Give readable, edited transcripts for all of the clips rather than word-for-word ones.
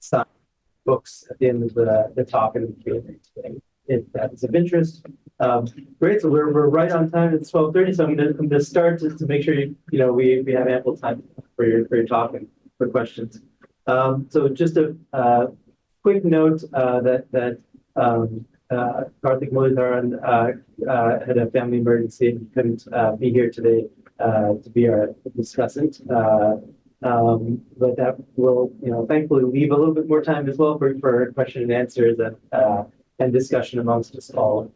sign books at the end of the talk and the Q&A today, if that is of interest. Great, so we're right on time. It's 12:30, so I'm gonna start just to make sure we have ample time for your talk and for questions. So just a quick note that Karthik Muralidharan had a family emergency and couldn't be here today to be our discussant. But that will, thankfully leave a little bit more time as well for question and answers and discussion amongst us all.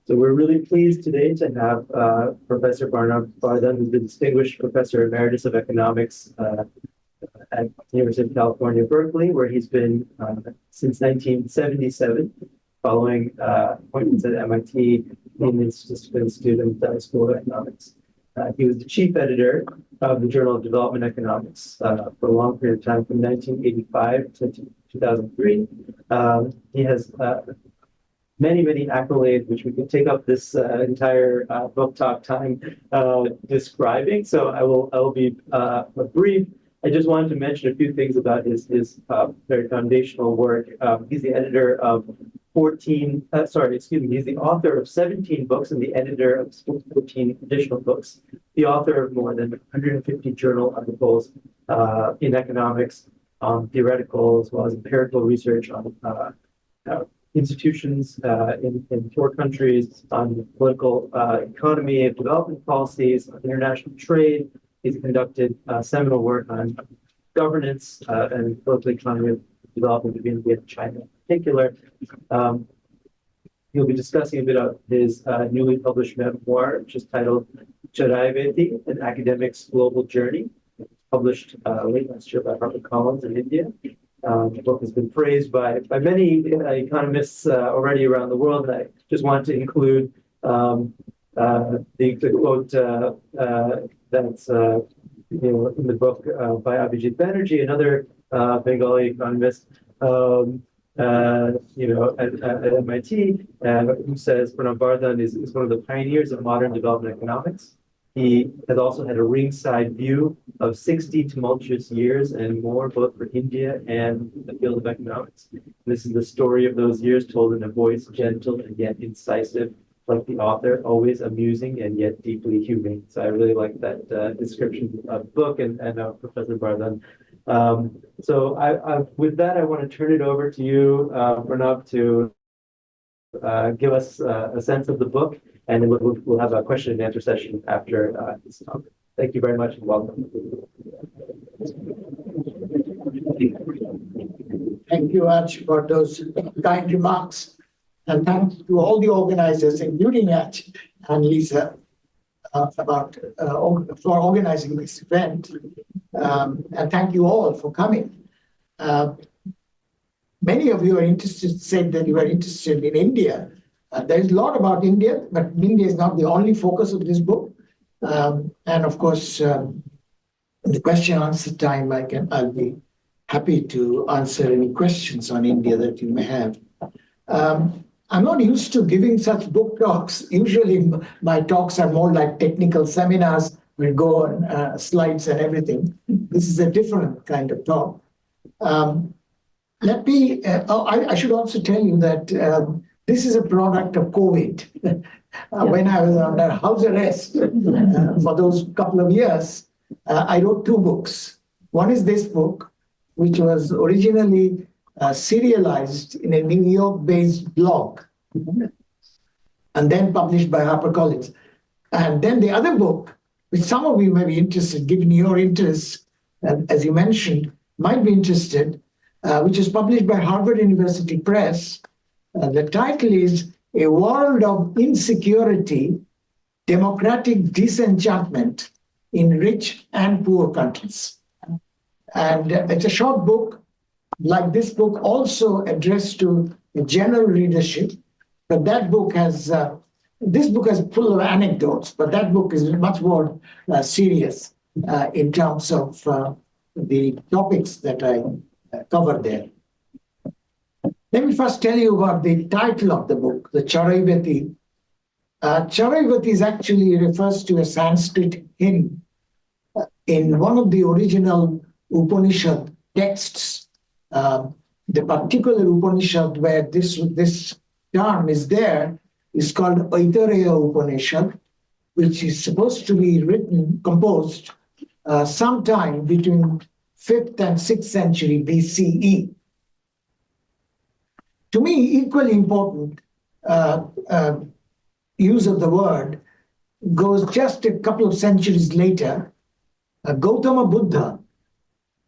So we're really pleased today to have Professor Pranab Bardhan, who's the Distinguished Professor Emeritus of Economics at the University of California, Berkeley, where he's been since 1977, following appointments at MIT, Indian Statistical Institute, and the School of Economics. He was the chief editor of the Journal of Development Economics for a long period of time, from 1985 to 2003. He has many accolades, which we could take up this entire book talk time describing. So I will be brief. I just wanted to mention a few things about his very foundational work. He's the editor of he's the author of 17 books and the editor of 14 additional books, the author of more than 150 journal articles in economics, theoretical as well as empirical research on institutions in 4 countries, on political economy, development policies, on international trade. He's conducted seminal work on governance and political economy of development between India and China in particular. He'll be discussing a bit of his newly published memoir, which is titled Charaiveti, An Academic's Global Journey. It was published late last year by HarperCollins in India. The book has been praised by many economists already around the world, and I just wanted to include the quote that's in the book by Abhijit Banerjee, another Bengali economist, at MIT, who says Pranab Bardhan is one of the pioneers of modern development economics. He has also had a ringside view of 60 tumultuous years and more, both for India and the field of economics. This is the story of those years told in a voice gentle and yet incisive, like the author, always amusing and yet deeply humane. So I really like that description of the book and Professor Bardhan. So with that, I want to turn it over to you, Pranab, to give us a sense of the book, and then we'll have a question and answer session after this talk. Thank you very much and welcome. Thank you, Arch, for those kind remarks. And thanks to all the organizers, including Arch and Lisa, for organizing this event. And thank you all for coming. Many of you said that you are interested in India. There is a lot about India, but India is not the only focus of this book. And of course, in the question answer time, I'll be happy to answer any questions on India that you may have. I'm not used to giving such book talks. Usually my talks are more like technical seminars. We go on slides and everything. This is a different kind of talk. I should also tell you that this is a product of COVID. When I was under house arrest for those couple of years, I wrote 2 books. One is this book, which was originally serialized in a New York-based blog, and then published by HarperCollins. And then the other book, which some of you may be interested, given your interest, as you mentioned, might be interested, which is published by Harvard University Press. The title is A World of Insecurity, Democratic Disenchantment in Rich and Poor Countries. And it's a short book, like this book, also addressed to the general readership. But that book has, this book is full of anecdotes, but that book is much more serious in terms of the topics that I cover there. Let me first tell you about the title of the book, the Charaiveti. Charaiveti actually refers to a Sanskrit hymn in one of the original Upanishad texts The particular Upanishad where this term is there is called Aitareya Upanishad, which is supposed to be composed sometime between 5th and 6th century BCE. To me, equally important use of the word goes just a couple of centuries later. Gautama Buddha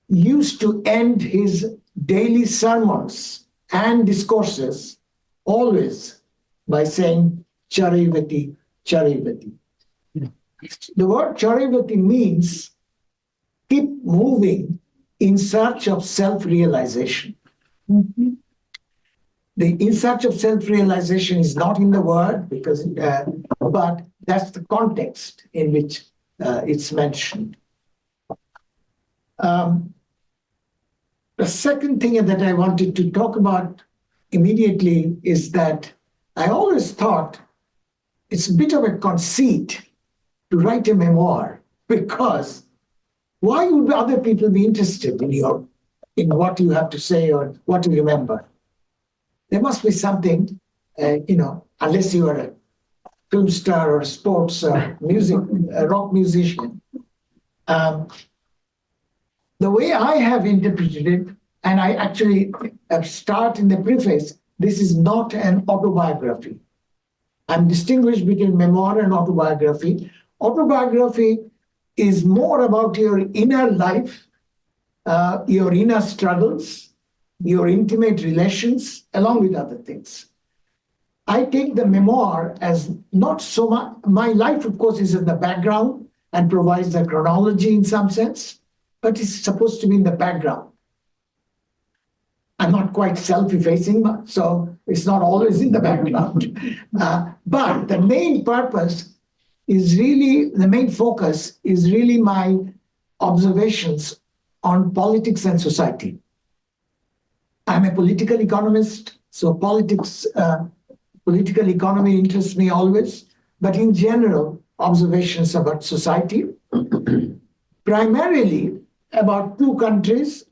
used to end his daily sermons and discourses always by saying charaiveti, charaiveti. The word charaiveti means keep moving in search of self-realization. Mm-hmm. The in search of self-realization is not in the word because, but that's the context in which it's mentioned. The second thing that I wanted to talk about immediately is that I always thought it's a bit of a conceit to write a memoir, because why would other people be interested in what you have to say or what you remember? There must be something, unless you are a film star or sports or rock musician. The way I have interpreted it, and I actually start in the preface, this is not an autobiography. I'm distinguished between memoir and autobiography. Autobiography is more about your inner life, your inner struggles, your intimate relations, along with other things. I take the memoir as not so much, my life, of course, is in the background and provides a chronology in some sense, but it's supposed to be in the background. I'm not quite self-effacing, so it's not always in the background. But the main purpose is really, the main focus is really my observations on politics and society. I'm a political economist, so political economy interests me always, but in general, observations about society, primarily about two countries.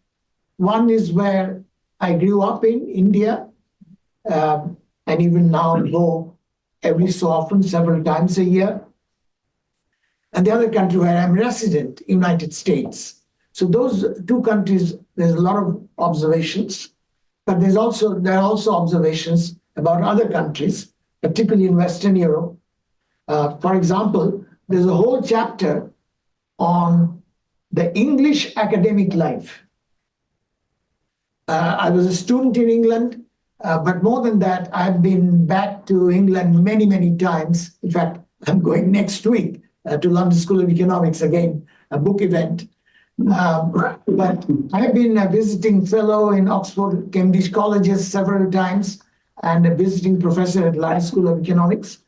One is where I grew up in, India, and even now go every so often, several times a year. And the other country where I'm resident, United States. So those two countries, there's a lot of observations, but there are also observations about other countries, particularly in Western Europe. For example, there's a whole chapter on the English academic life. I was a student in England, but more than that, I've been back to England many, many times. In fact, I'm going next week to London School of Economics, again, a book event. But I've been a visiting fellow in Oxford, Cambridge colleges several times, and a visiting professor at London School of Economics.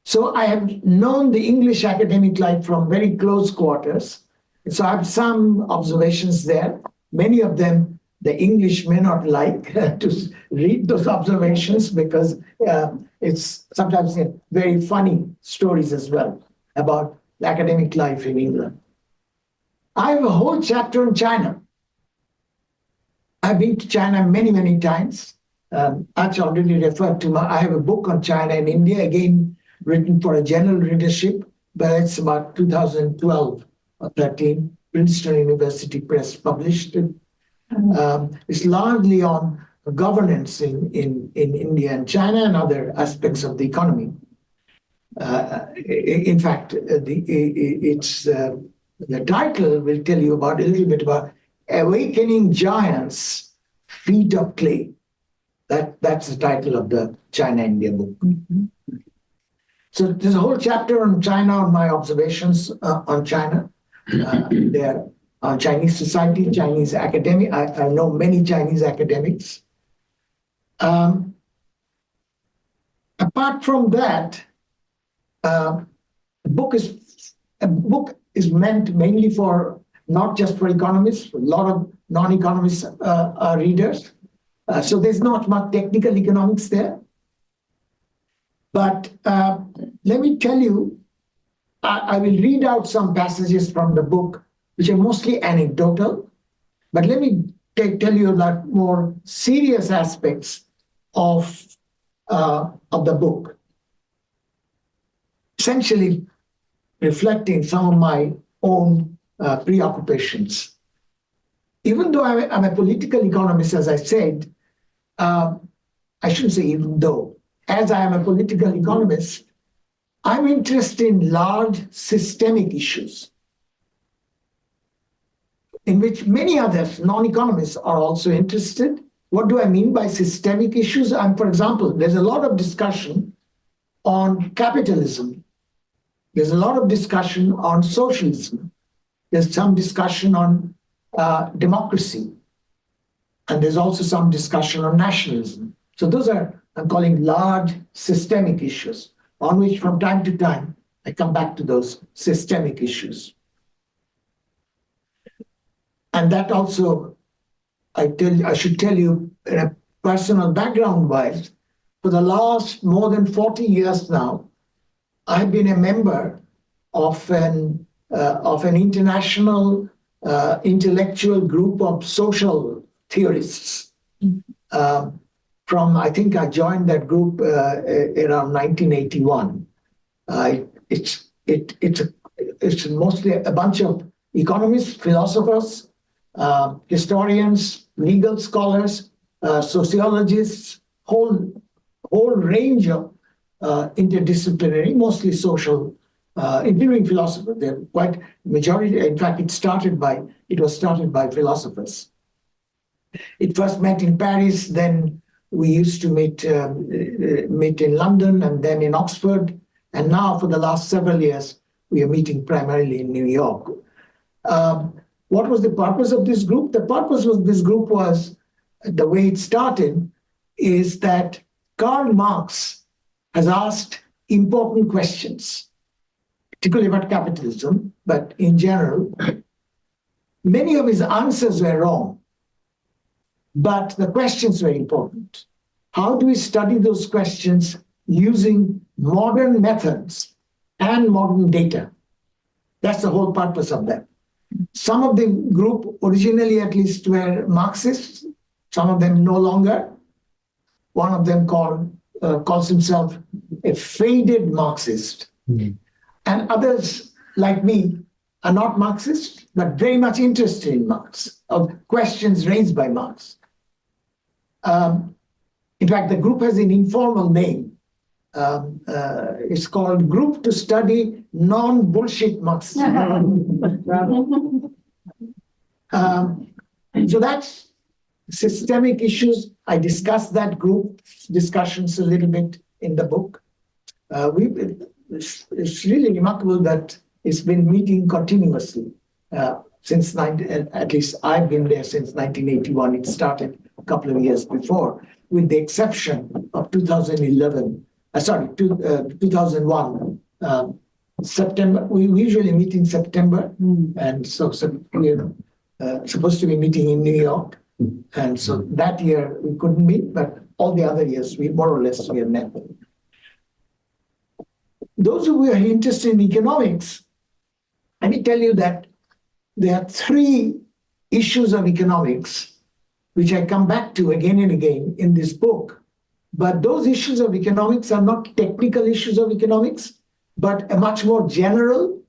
So I have known the English academic life from very close quarters. So I have some observations there. Many of them the English may not like to read those observations because it's sometimes very funny stories as well about the academic life in England. I have a whole chapter on China. I've been to China many, many times. Actually, already referred to, I have a book on China and India, again, written for a general readership, but it's about 2012 or 13, Princeton University Press published it. It's largely on governance in India and China and other aspects of the economy. In fact, the title will tell you a little bit about Awakening Giants, Feet of Clay. That's the title of the China-India book. Mm-hmm. So there's a whole chapter on China, on my observations on China. There on Chinese society, Chinese academic. I know many Chinese academics. Apart from that, a book is meant mainly for, not just for economists, a lot of non-economists are readers. So there's not much technical economics there. But let me tell you, I will read out some passages from the book, which are mostly anecdotal. But let me tell you a lot more serious aspects of the book, essentially reflecting some of my own preoccupations. Even though I'm a political economist, as I said, I shouldn't say even though, as I am a political economist, I'm interested in large systemic issues in which many others, non-economists, are also interested. What do I mean by systemic issues? For example, there's a lot of discussion on capitalism. There's a lot of discussion on socialism. There's some discussion on democracy. And there's also some discussion on nationalism. So those are, I'm calling large systemic issues, on which from time to time, I come back to those systemic issues. And that also, I should tell you, in a personal background-wise, for the last more than 40 years now, I've been a member of an international intellectual group of social theorists. I think I joined that group around 1981. It's mostly a bunch of economists, philosophers, historians, legal scholars, sociologists, whole range of interdisciplinary, mostly social, including philosophers. They're quite majority. In fact, it was started by philosophers. It first met in Paris, then we used to meet in London and then in Oxford, and now for the last several years we are meeting primarily in New York. What was the purpose of this group? The purpose of this group was, the way it started, is that Karl Marx has asked important questions, particularly about capitalism, but in general. Many of his answers were wrong, but the questions were important. How do we study those questions using modern methods and modern data? That's the whole purpose of them. Some of the group, originally at least, were Marxists, some of them no longer. One of them calls himself a faded Marxist. Mm-hmm. And others, like me, are not Marxists, but very much interested in Marx, of questions raised by Marx. In fact, the group has an informal name. It's called Group to Study Non-Bullshit Marxism. So that's systemic issues. I discussed that group discussions a little bit in the book. It's really remarkable that it's been meeting continuously since at least I've been there since 1981. It started a couple of years before, with the exception of 2001. September. We usually meet in September, and so we're supposed to be meeting in New York, and so that year we couldn't meet, but all the other years we more or less we have met. Those who are interested in economics, let me tell you that there are three issues of economics which I come back to again and again in this book. But those issues of economics are not technical issues of economics, but a much more general.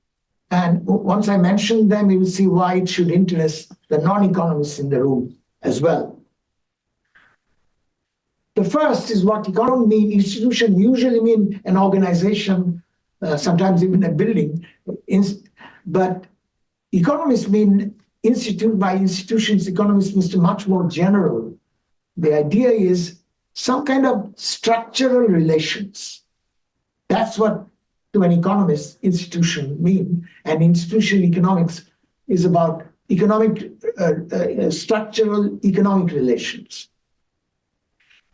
And once I mention them, you will see why it should interest the non-economists in the room as well. The first is what economists mean. Institution usually mean an organization, sometimes even a building. But economists mean institute by institutions. Economists means much more general. The idea is some kind of structural relations. That's what, to an economist, institution mean. And institutional economics is about structural economic relations.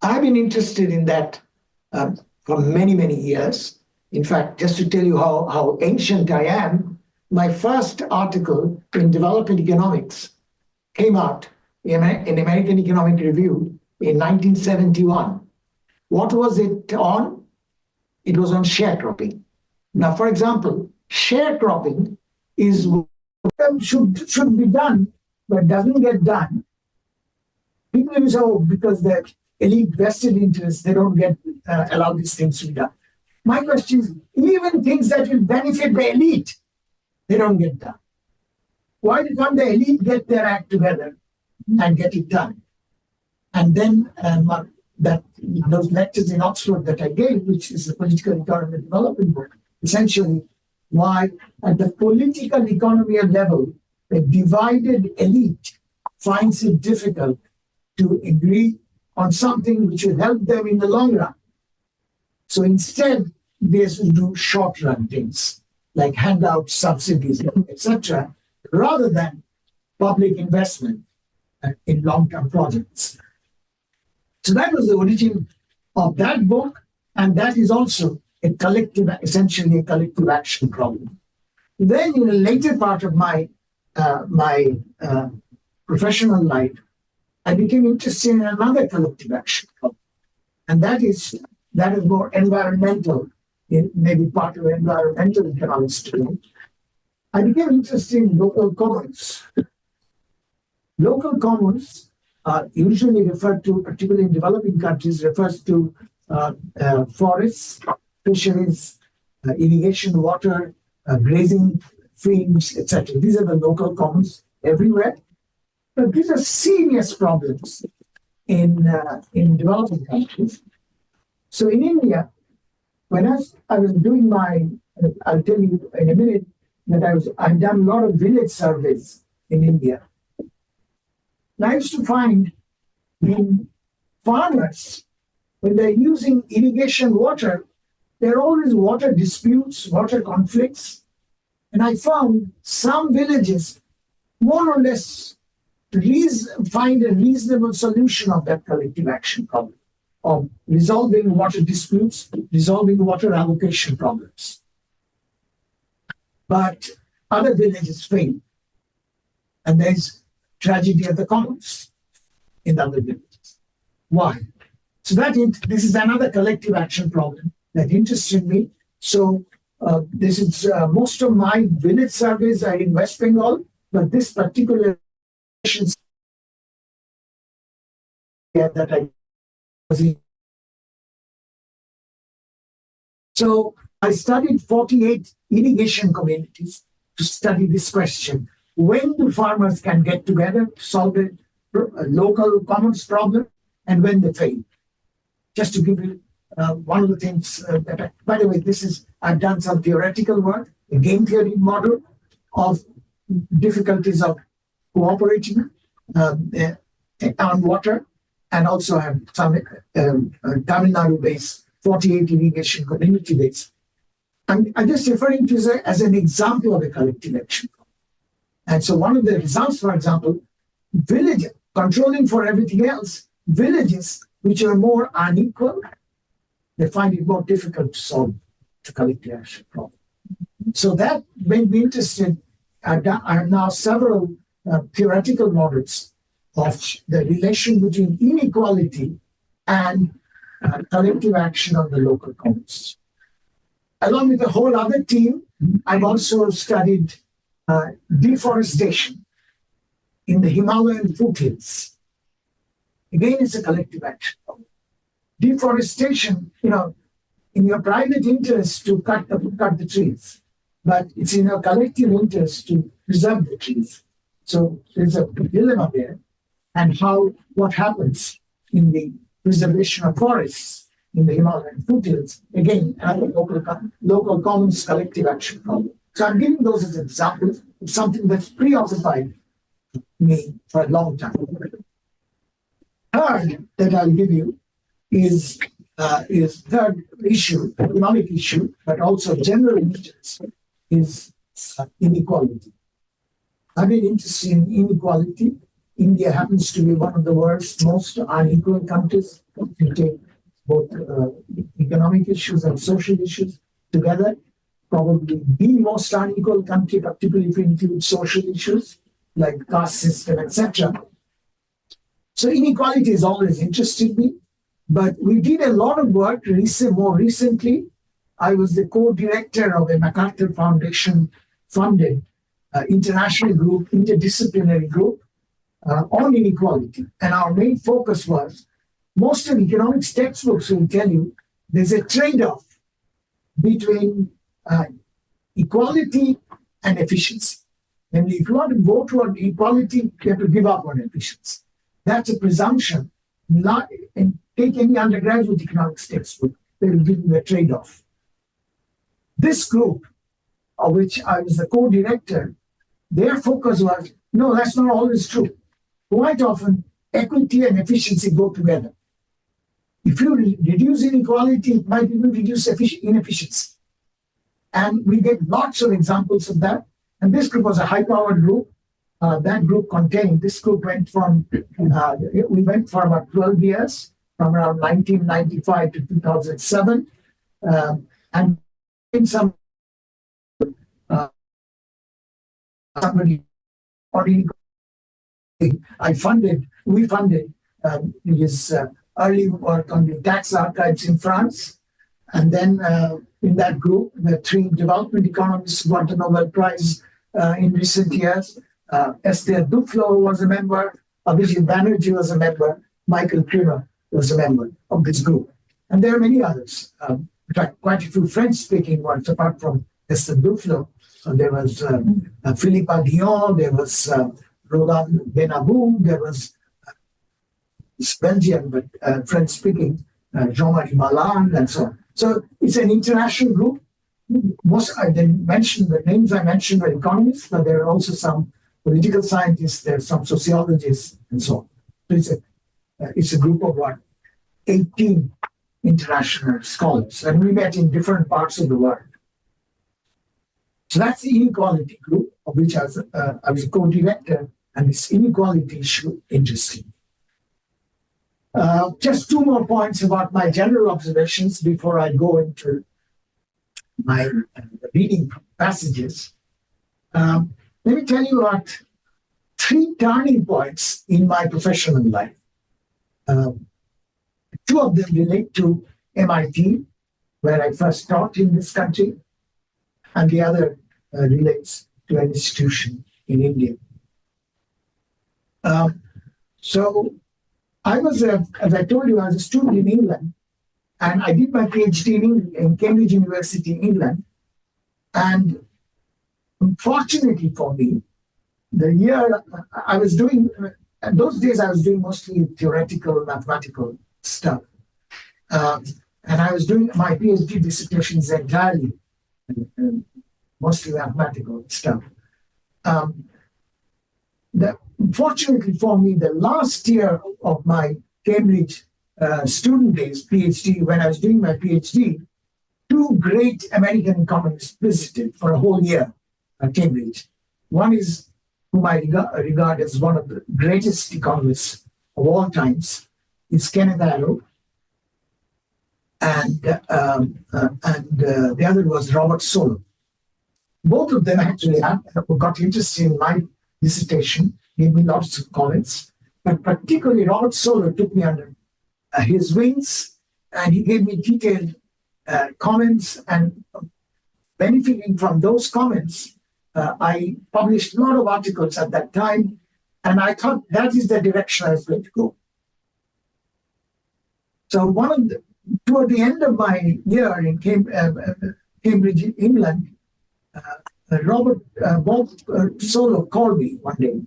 I've been interested in that for many, many years. In fact, just to tell you how ancient I am, my first article in development economics came out in American Economic Review in 1971. What was it on? It was on sharecropping. Now, for example, sharecropping is what should be done, but doesn't get done People use, oh, because the elite vested interests, they don't get allow these things to be done. My question is, even things that will benefit the elite, they don't get done. Why can't the elite get their act together and get it done? And then those lectures in Oxford that I gave, which is the Political Economy and Development book, essentially why at the political economy level, the divided elite finds it difficult to agree on something which will help them in the long run. So instead, they do short-run things like handouts, subsidies, etc., rather than public investment in long-term projects. So that was the origin of that book, and that is also a collective, essentially a collective action problem. Then, in the later part of my professional life, I became interested in another collective action problem, and that is more environmental, maybe part of environmental economics today. I became interested in local commons. Local commons are usually referred to, particularly in developing countries, refers to forests, fisheries, irrigation water, grazing fields, etc. These are the local commons everywhere. But these are serious problems in developing countries. So in India, when I was doing I'll tell you in a minute that I've done a lot of village surveys in India. And I used to find in farmers, when they're using irrigation water, there are always water disputes, water conflicts. And I found some villages more or less find a reasonable solution of that collective action problem, of resolving water disputes, resolving water allocation problems. But other villages fail. And there's tragedy of the commons in other villages. Why? So this is another collective action problem that interested me. So this is most of my village surveys are in West Bengal, but this particular that I was in. So I studied 48 irrigation communities to study this question. When do farmers can get together to solve a local commons problem, and when they fail? Just to give you one of the things by the way, I've done some theoretical work, a game theory model of difficulties of cooperating on water, and also have some Tamil Nadu-based 48 irrigation community base. I'm just referring to it as an example of a collective action. And so one of the results, for example, villages, controlling for everything else, villages which are more unequal, they find it more difficult to solve the collective action problem. So that made me interested. I have now several theoretical models of the relation between inequality and collective action on the local commons. Along with the whole other team, I've also studied deforestation in the Himalayan foothills. Again, it's a collective action problem. Deforestation, in your private interest to cut the trees, but it's in your collective interest to preserve the trees. So there's a dilemma there, and what happens in the preservation of forests in the Himalayan foothills. Again, another local commons collective action problem. So I'm giving those as examples of something that's preoccupied me for a long time. Third that I'll give you is third issue, economic issue, but also general interest, is inequality. I've been interested in inequality. India happens to be one of the world's most unequal countries. You take both economic issues and social issues together, probably the most unequal country, particularly if you include social issues like caste system, etc. So inequality has always interested me, but we did a lot of work more recently. I was the co-director of a MacArthur Foundation funded international group, interdisciplinary group, on inequality. And our main focus was, most of economics textbooks will tell you there's a trade-off between equality and efficiency. And if you want to go toward equality, you have to give up on efficiency. That's a presumption. Not, and take any undergraduate economics textbook, they will give you a trade-off. This group, of which I was the co-director, their focus was, no, that's not always true. Quite often, equity and efficiency go together. If you reduce inequality, it might even reduce inefficiency. And we get lots of examples of that. And this group was a high-powered group. This group went from, we went for about 12 years, from around 1995 to 2007. And in some, somebody, we funded his early work on the tax archives in France. And then in that group, the 3 development economists got the Nobel Prize in recent years. Esther Duflo was a member, Abhijit Banerjee was a member, Michael Kremer was a member of this group. And there are many others. In fact, quite a few French-speaking ones, apart from Esther Duflo. There was Philippe Dion, there was Roland Benabou, there was Belgian, but French-speaking, Jean-Marie Malan, and so on. So it's an international group. I didn't mention the names I mentioned were economists, but there are also some political scientists, there are some sociologists, and so on. So it's a group of what, 18 international scholars, and we met in different parts of the world. So that's the inequality group, of which I was a co-director, and this inequality issue interesting. Just 2 more points about my general observations before I go into my reading passages. Let me tell you about 3 turning points in my professional life. 2 of them relate to MIT, where I first taught in this country, and the other relates to an institution in India. So I was, as I told you, I was a student in England, and I did my PhD in Cambridge University, England. And fortunately for me, the year I was doing, in those days I was doing mostly theoretical mathematical stuff. And I was doing my PhD dissertations entirely, mostly mathematical stuff. Fortunately for me, the last year of my Cambridge student days, PhD, when I was doing my PhD, 2 great American economists visited for a whole year at Cambridge. One is whom I regard as one of the greatest economists of all times, is Kenneth Arrow, and the other was Robert Solow. Both of them actually got interested in my dissertation, gave me lots of comments, but particularly Robert Solow took me under his wings, and he gave me detailed comments, and benefiting from those comments, I published a lot of articles at that time, and I thought that is the direction I was going to go. So toward the end of my year in Cambridge, England, Bob Solow called me one day.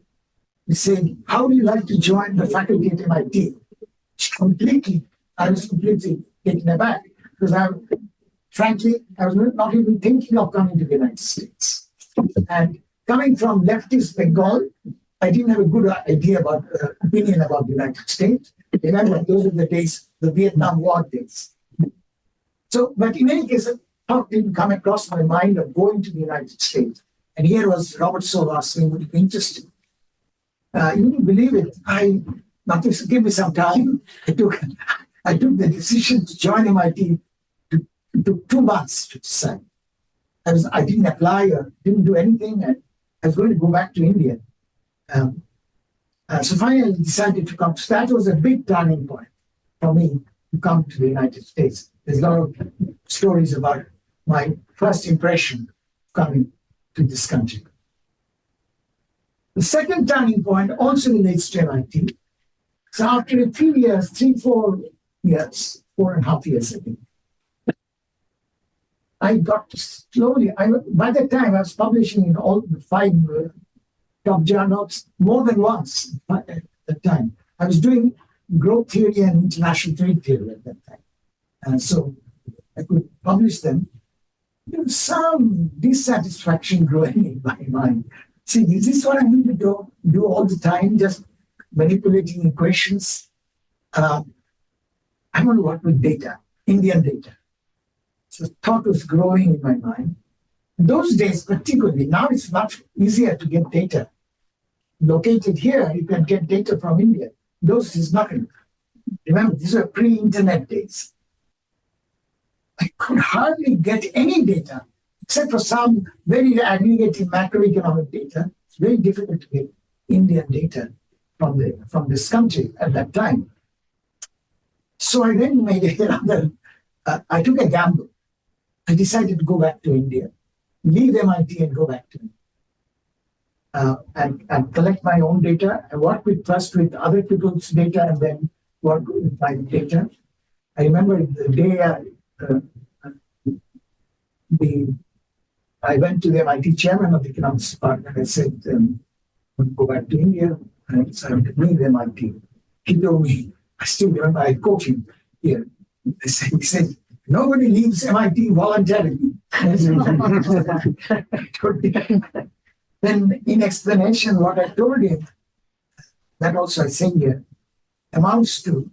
He said, "How would you like to join the faculty at MIT?" I was completely taken aback, because frankly, I was not even thinking of coming to the United States. And coming from leftist Bengal, I didn't have a good opinion about the United States. Remember, those are the days, the Vietnam War days. So, but in any case, thought didn't come across my mind of going to the United States. And here was Robert Solow asking, would you be interested? You wouldn't believe it. Give me some time. I took the decision to join MIT. It took 2 months to decide. I didn't apply or didn't do anything. And I was going to go back to India. So finally I decided to come. So that was a big turning point for me to come to the United States. There's a lot of stories about my first impression coming to this country. The second turning point also relates to MIT. So after a few years, 4.5 years, I think, I got to slowly, by that time I was publishing in all the 5 top journals more than once at that time. I was doing growth theory and international trade theory at that time. And so I could publish them. There was some dissatisfaction growing in my mind. See, is this what I need to do all the time, just manipulating equations? I want to work with data, Indian data. So thought was growing in my mind. Those days, particularly, now it's much easier to get data. Located here, you can get data from India. Those days, nothing. Remember, these were pre-internet days. I could hardly get any data, except for some very aggregated macroeconomic data. It's very difficult to get Indian data from this country at that time. So I then made I took a gamble. I decided to go back to India, leave MIT and go back to India. And collect my own data. I work first with other people's data and then work with my data. I remember the day I went to the MIT chairman of the economics department. I said, I'm going to go back to India. And I decided to leave MIT. He told me, I still remember, I quote him here. He said, nobody leaves MIT voluntarily. Then in explanation, what I told him, that also I say here, amounts to,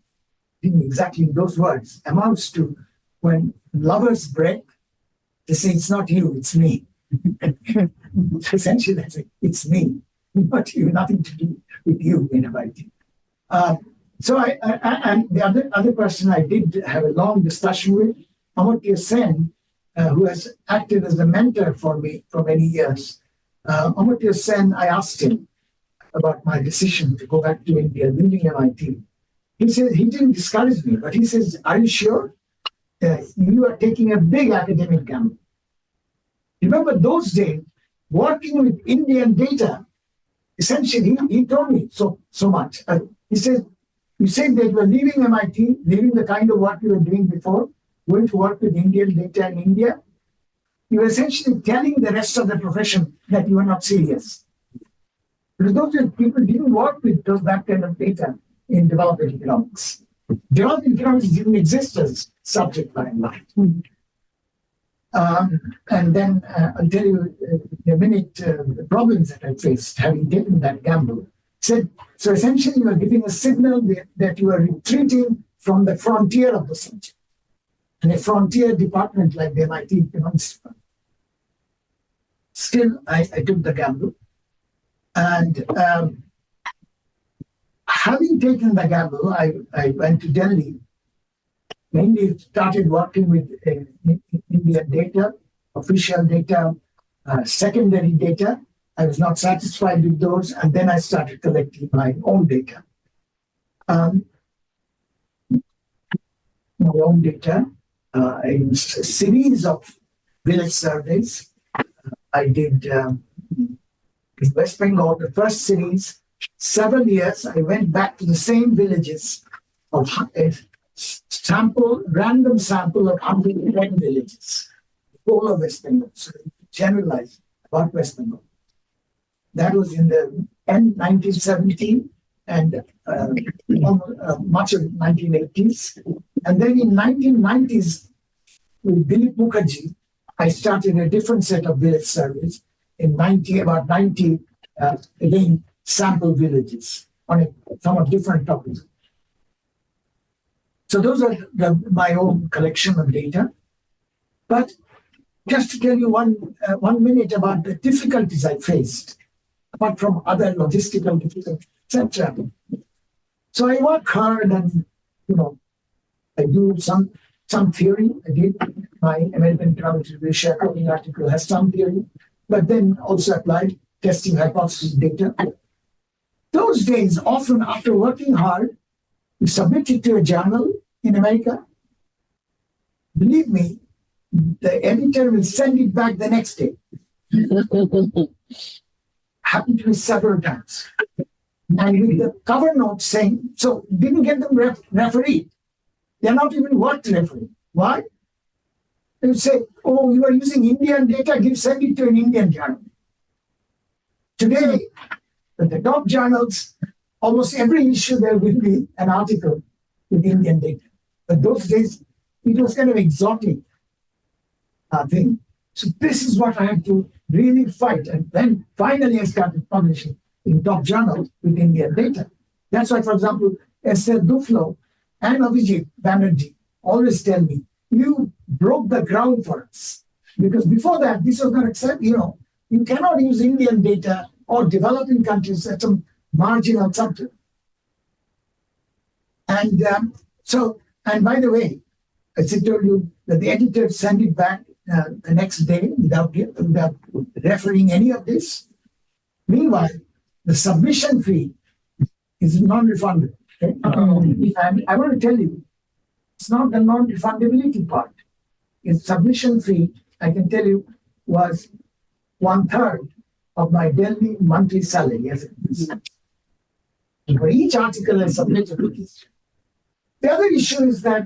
in exactly in those words, amounts to when lovers break, they say, it's not you, it's me. Essentially, that's it. It's me, not you, nothing to do with you in MIT. So and the other person I did have a long discussion with, Amartya Sen, who has acted as a mentor for me for many years. Amartya Sen, I asked him about my decision to go back to India, leaving MIT. He says, he didn't discourage me, but he says, are you sure? You are taking a big academic gamble. Remember those days, working with Indian data, essentially, he told me so much. He said, you said that you were leaving MIT, leaving the kind of work you were doing before, going to work with Indian data in India. You were essentially telling the rest of the profession that you were not serious. Because those people didn't work with that kind of data in development economics. Development economics didn't exist as subject by and large. And then I'll tell you in a minute the problems that I faced having taken that gamble. So essentially you are giving a signal that you are retreating from the frontier of the subject. And a frontier department like the MIT Economics Department. Still, I took the gamble. And having taken the gamble, I went to Delhi, mainly started working with Indian data, official data, secondary data. I was not satisfied with those, and then I started collecting my own data. My own data in a series of village surveys. I did in West Bengal, the first series, 7 years. I went back to the same villages of a random sample of 110 villages, all of West Bengal. So generalized about West Bengal. That was in the end 1970 and much of 1980s. And then in 1990s, with Dilip Mukherjee, I started a different set of village surveys in about 90, again, sample villages on a somewhat different topic. So those are my own collection of data. But just to tell you 1 minute about the difficulties I faced, apart from other logistical difficulties, etc. So I work hard and, I do some theory. I did my American Economics Review shareholding article has some theory, but then also applied testing hypothesis data. Those days, often after working hard, you submit it to a journal in America. Believe me, the editor will send it back the next day. happened to me several times. And with the cover note saying, so didn't get them refereed. They're not even worth refereeing. Why? They would say, oh, you are using Indian data, send it to an Indian journal. Today, at the top journals, almost every issue there will be an article with Indian data. But those days, it was kind of exotic thing. So this is what I had to really fight. And then finally I started publishing in top journals with Indian data. That's why, for example, Esther Duflo and Abhijit Banerjee always tell me, you broke the ground for us. Because before that, this was not accepted. You cannot use Indian data or developing countries at some marginal subject. And and by the way, as I told you, that the editor sent it back the next day without referring any of this. Meanwhile, the submission fee is non-refundable. Okay? And I want to tell you, it's not the non-refundability part. Its submission fee, I can tell you, was 1/3 of my Delhi monthly salary as a business. And for each article I submitted. The other issue is that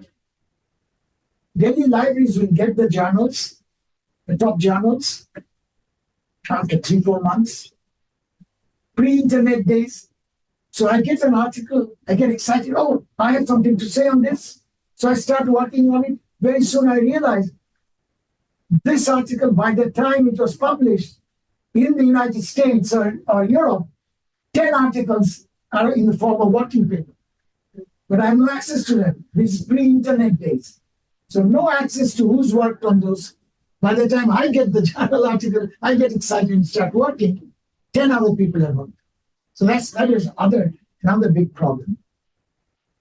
Delhi libraries will get the journals, the top journals, after 3-4 months, pre-internet days. So I get an article, I get excited, oh, I have something to say on this. So I start working on it. Very soon I realized this article, by the time it was published in the United States or Europe, 10 articles are in the form of working paper. But I have no access to them. This is pre-internet days. So no access to who's worked on those. By the time I get the journal article, I get excited and start working. 10 other people have worked. So that is another big problem.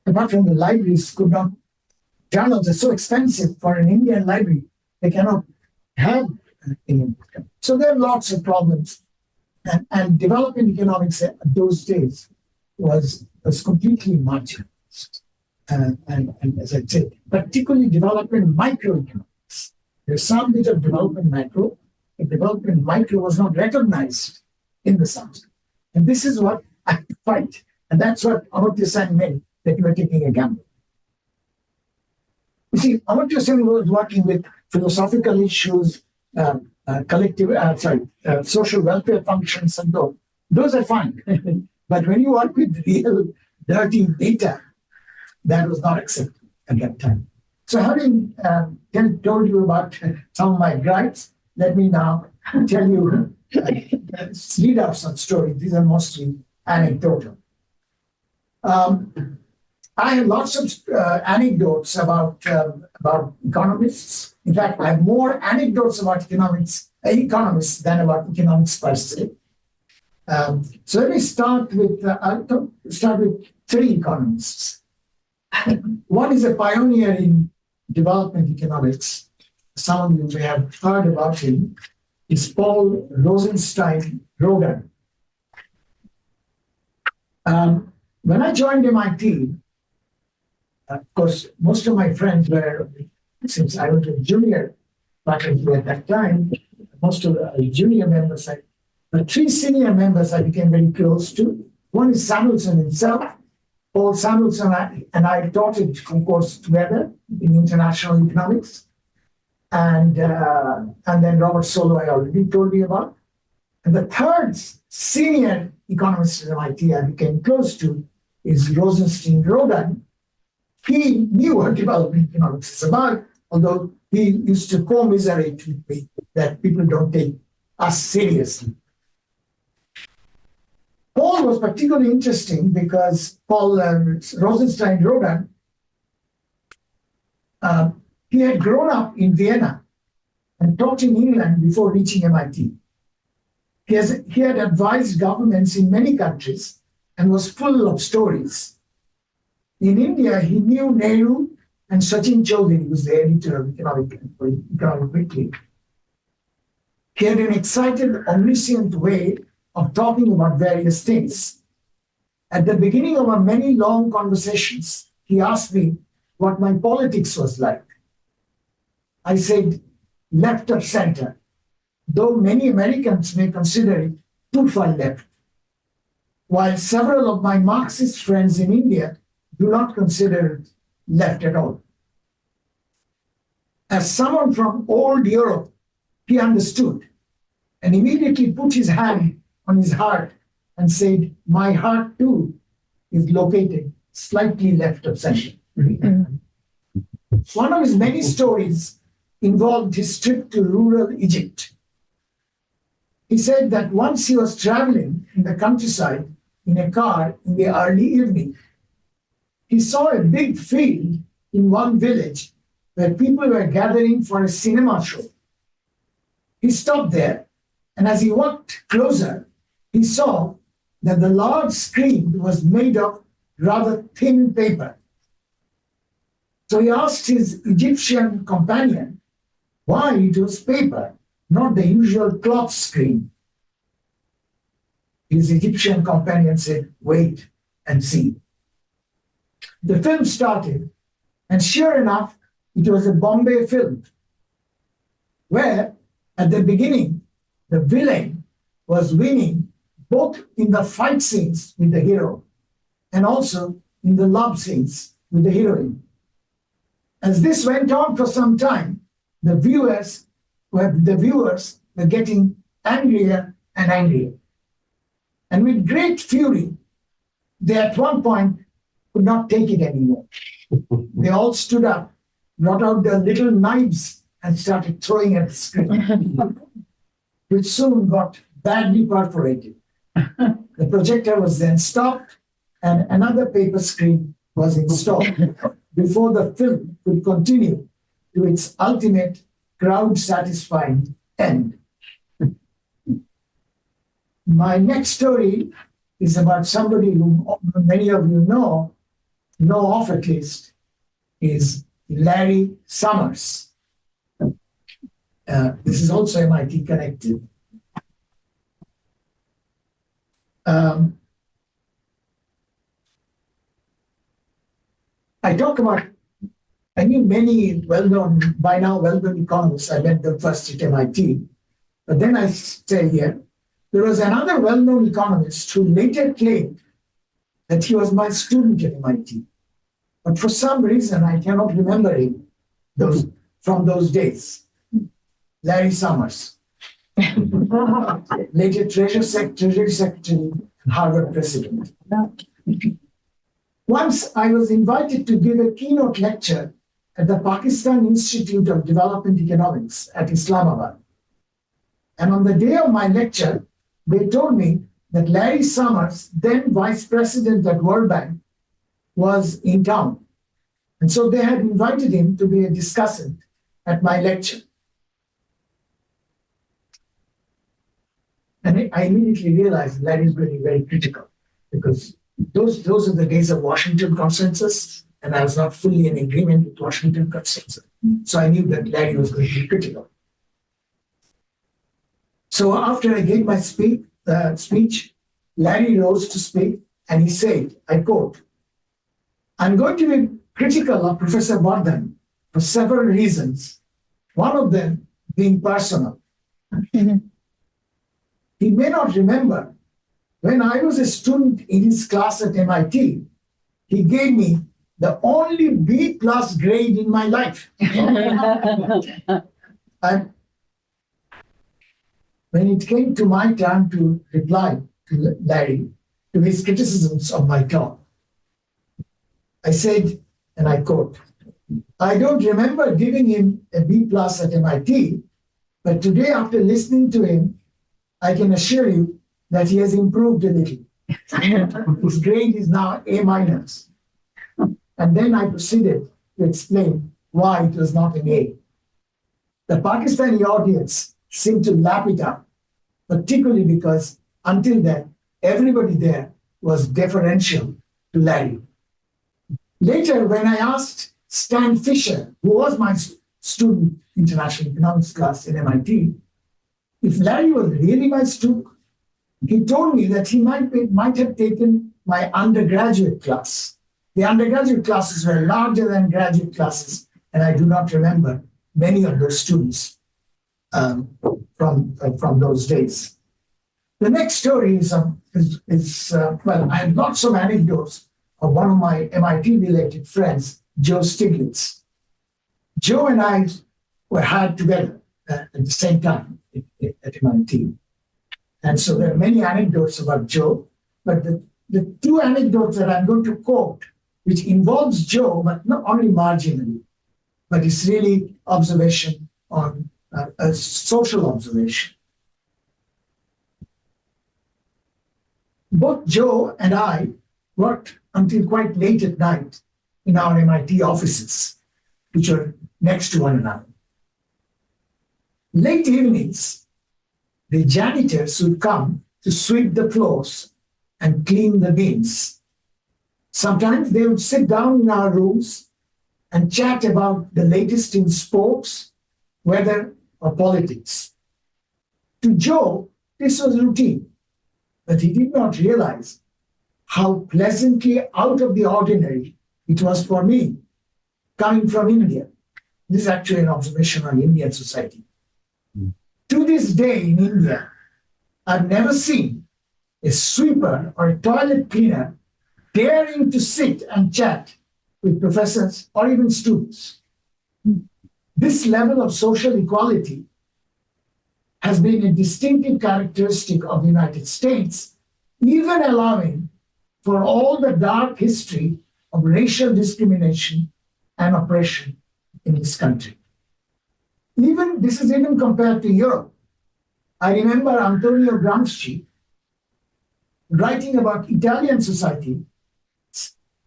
Apart from the libraries could not, journals are so expensive for an Indian library, they cannot have Indian. So there are lots of problems. And development economics at those days was completely marginalized. And as I said, particularly development microeconomics. There's some bit of development macro, but development micro was not recognized in the South. And this is what I fight. And that's what Amartya Sen meant, that you are taking a gamble. You see, Amartya Sen was working with philosophical issues, social welfare functions, and those are fine. But when you work with real dirty data, that was not accepted at that time. So having told you about some of my gripes, let me now tell you, read out some stories. These are mostly anecdotal. I have lots of anecdotes about economists. In fact, I have more anecdotes about economists than about economics per se. So let me start with 3 economists. One is a pioneer in development economics. Some of you may have heard about him. It's Paul Rosenstein-Rogan. When I joined MIT, of course, most of my friends were, since I was a junior faculty at that time, most of the junior members, the 3 senior members I became very close to. One is Samuelson himself. Paul Samuelson and I taught a course together in international economics. And then Robert Solow, I already told you about. And the third senior economist at MIT I became close to is Rosenstein-Rogan. He knew what development economics is about, although he used to commiserate with me that people don't take us seriously. Paul was particularly interesting because Paul Rosenstein-Rogan, he had grown up in Vienna and taught in England before reaching MIT. He had advised governments in many countries and was full of stories. In India, he knew Nehru and Sachin Chaudhary, who was the editor of Economic Weekly. He had an excited, omniscient way of talking about various things. At the beginning of our many long conversations, he asked me what my politics was like. I said, left of center, though many Americans may consider it too far left, while several of my Marxist friends in India do not consider it left at all. As someone from old Europe, he understood and immediately put his hand on his heart and said, my heart too is located slightly left of center. One of his many stories involved his trip to rural Egypt. He said that once he was traveling in the countryside in a car in the early evening, he saw a big field in one village where people were gathering for a cinema show. He stopped there, and as he walked closer, he saw that the large screen was made of rather thin paper. So he asked his Egyptian companion why it was paper, not the usual cloth screen. His Egyptian companion said, wait and see. The film started, and sure enough, it was a Bombay film, where at the beginning, the villain was winning both in the fight scenes with the hero and also in the love scenes with the heroine. As this went on for some time, the viewers were getting angrier and angrier. And with great fury, they at one point could not take it anymore. They all stood up, brought out their little knives, and started throwing at the screen, which soon got badly perforated. The projector was then stopped, and another paper screen was installed before the film could continue to its ultimate crowd-satisfying end. My next story is about somebody who many of you know of at least, is Larry Summers. This is also MIT connected. I knew many by now well-known economists. I met them first at MIT, but then I stay here. There was another well-known economist who later claimed that he was my student at MIT. But for some reason, I cannot remember him from those days. Larry Summers, later Treasury Secretary and Harvard President. Once I was invited to give a keynote lecture at the Pakistan Institute of Development Economics at Islamabad. And on the day of my lecture, they told me that Larry Summers, then vice president at World Bank, was in town. And so they had invited him to be a discussant at my lecture. And I immediately realized Larry is going to be very critical, because those are the days of Washington Consensus, and I was not fully in agreement with Washington Consensus. So I knew that Larry was going to be critical. So after I gave my speech, Larry rose to speak, and he said, I quote, I'm going to be critical of Professor Bardhan for several reasons, one of them being personal. He may not remember, when I was a student in his class at MIT, he gave me the only B+ grade in my life. And when it came to my turn to reply to Larry, to his criticisms of my talk, I said, and I quote, I don't remember giving him a B+ at MIT, but today after listening to him, I can assure you that he has improved a little. His grade is now A-. And then I proceeded to explain why it was not an A. The Pakistani audience seemed to lap it up, particularly because until then, everybody there was deferential to Larry. Later, when I asked Stan Fisher, who was my student in international economics class in MIT, if Larry was really my student, he told me that he might have taken my undergraduate class. The undergraduate classes were larger than graduate classes, and I do not remember many of those students from those days. The next story well, I have lots of anecdotes of one of my MIT-related friends, Joe Stiglitz. Joe and I were hired together at the same time at MIT. And so there are many anecdotes about Joe, but the two anecdotes that I'm going to quote, which involves Joe, but not only marginally, but it's really observation on a social observation. Both Joe and I worked until quite late at night in our MIT offices, which are next to one another. Late evenings, the janitors would come to sweep the floors and clean the bins. Sometimes they would sit down in our rooms and chat about the latest in sports, weather, or politics. To Joe, this was routine, but he did not realize how pleasantly out of the ordinary it was for me, coming from India. This is actually an observation on Indian society. To this day in India, I've never seen a sweeper or a toilet cleaner daring to sit and chat with professors or even students. This level of social equality has been a distinctive characteristic of the United States, even allowing for all the dark history of racial discrimination and oppression in this country. This is even compared to Europe. I remember Antonio Gramsci writing about Italian society,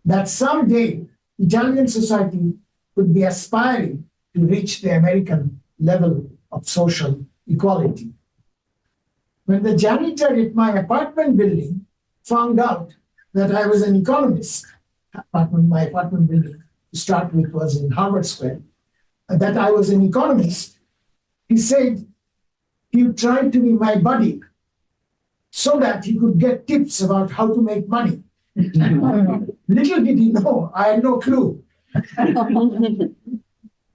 that someday Italian society could be aspiring to reach the American level of social equality. When the janitor at my apartment building found out that I was an economist, my apartment building to start with was in Harvard Square, that I was an economist, he said he tried to be my buddy so that he could get tips about how to make money. Little did he know, I had no clue.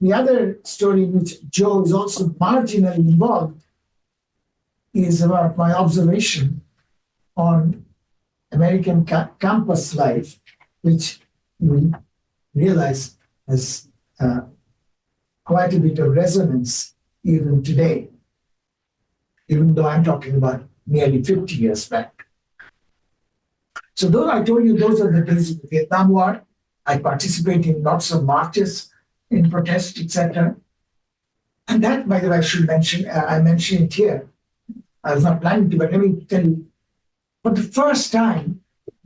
The other story in which Joe is also marginally involved is about my observation on American campus life, which you realize has quite a bit of resonance even today, even though I'm talking about nearly 50 years back. So though I told you those are the days of the Vietnam War, I participate in lots of marches, in protest, etc. And that, by the way, I should mention, I mentioned it here. I was not planning to, but let me tell you, for the first time,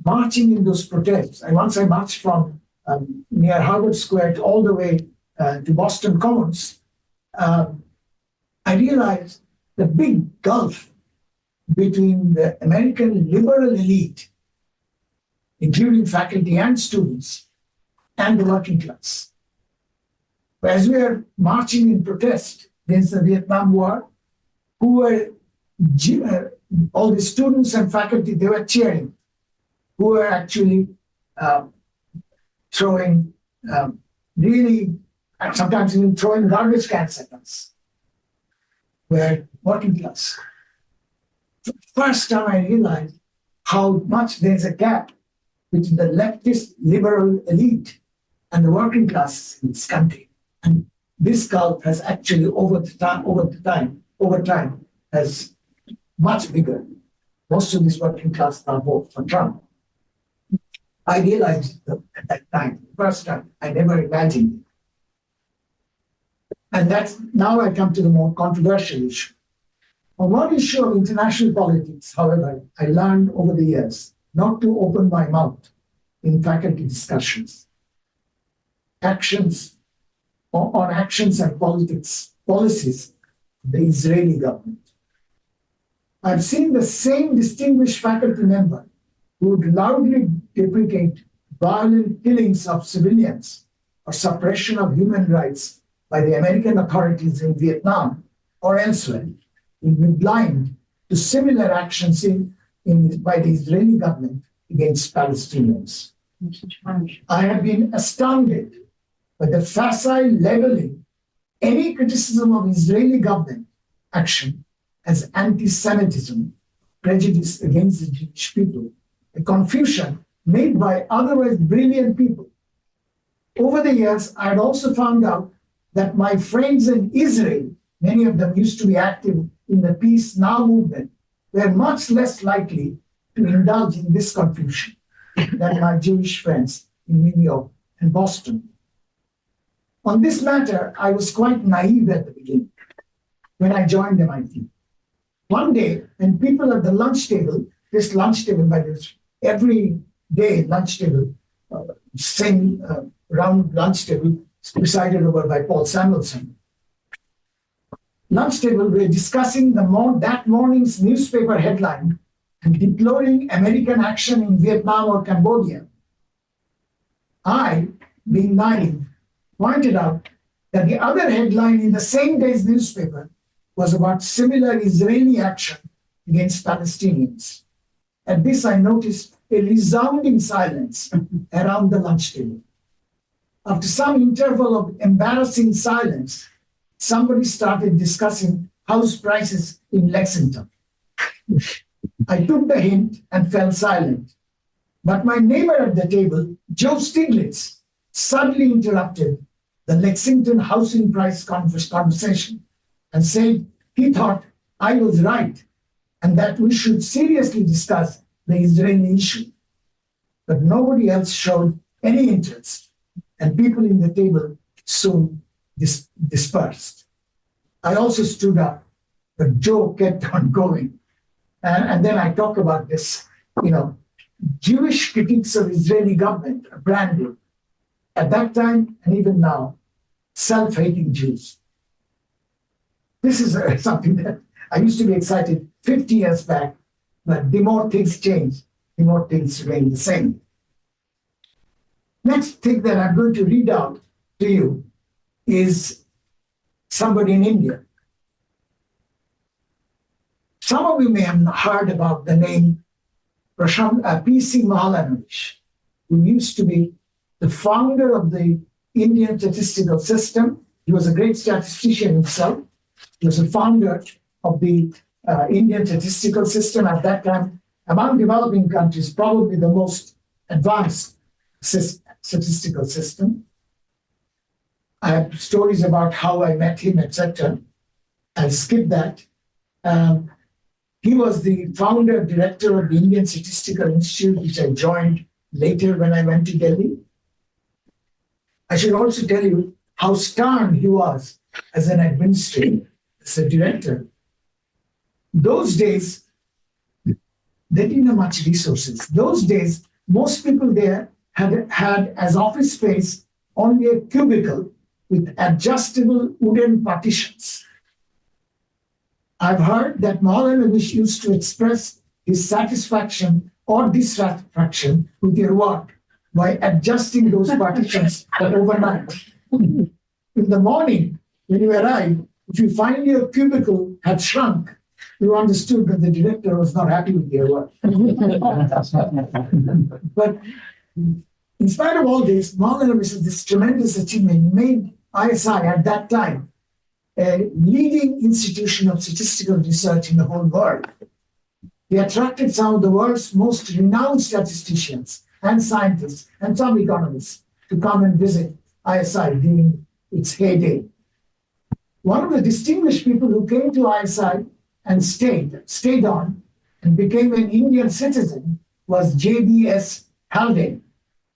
marching in those protests, and once I marched from near Harvard Square all the way to Boston Commons, I realized the big gulf between the American liberal elite, including faculty and students, and the working class. But as we are marching in protest against the Vietnam War, who were all the students and faculty, they were cheering, who were actually throwing really, and sometimes even throwing garbage cans at us, were working class. For the first time I realized how much there's a gap between the leftist liberal elite and the working class in this country. And this gulf has actually over time has much bigger. Most of these working class now vote for Trump. I realized at that time, the first time, I never imagined it. And that's now I come to the more controversial issue. On one issue of international politics, however, I learned over the years not to open my mouth in faculty discussions. On actions and policies of the Israeli government. I've seen the same distinguished faculty member who would loudly deprecate violent killings of civilians or suppression of human rights by the American authorities in Vietnam or elsewhere, will be blind to similar actions by the Israeli government against Palestinians. I have been astounded by the facile labeling any criticism of Israeli government action as anti-Semitism prejudice against the Jewish people, a confusion made by otherwise brilliant people. Over the years, I had also found out that my friends in Israel, many of them used to be active in the Peace Now movement, were much less likely to indulge in this confusion than my Jewish friends in New York and Boston. On this matter, I was quite naive at the beginning when I joined MIT. One day, when people at the lunch table, this lunch table, by this every day lunch table, same round lunch table, presided over by Paul Samuelson. Lunch table, we were discussing that morning's newspaper headline and deploring American action in Vietnam or Cambodia. I, being naive, pointed out that the other headline in the same day's newspaper was about similar Israeli action against Palestinians. At this, I noticed a resounding silence around the lunch table. After some interval of embarrassing silence, somebody started discussing house prices in Lexington. I took the hint and fell silent. But my neighbor at the table, Joe Stiglitz, suddenly interrupted the Lexington housing price conversation and said he thought I was right and that we should seriously discuss the Israeli issue. But nobody else showed any interest, and people in the table soon dispersed. I also stood up, but Joe kept on going. And then I talk about this, Jewish critics of Israeli government are branded, at that time and even now, self-hating Jews. This is something that I used to be excited 50 years back, but the more things change, the more things remain the same. Next thing that I'm going to read out to you is somebody in India. Some of you may have heard about the name P.C. Mahalanobis, who used to be the founder of the Indian Statistical System. He was a great statistician himself. He was a founder of the Indian Statistical System at that time. Among developing countries, probably the most advanced statistical system. I have stories about how I met him, etc. I'll skip that. He was the founder, director of the Indian Statistical Institute, which I joined later when I went to Delhi. I should also tell you how stern he was as an administrator, as a director. Those days, they didn't have much resources. Those days, most people there had as office space only a cubicle with adjustable wooden partitions. I've heard that Mahalanobis used to express his satisfaction or dissatisfaction with your work by adjusting those partitions overnight. In the morning, when you arrived, if you find your cubicle had shrunk, you understood that the director was not happy with your work. But in spite of all this, Mahalanobis had this tremendous achievement. He made ISI at that time a leading institution of statistical research in the whole world. He attracted some of the world's most renowned statisticians and scientists and some economists to come and visit ISI during its heyday. One of the distinguished people who came to ISI and stayed on and became an Indian citizen was J.B.S. Haldane,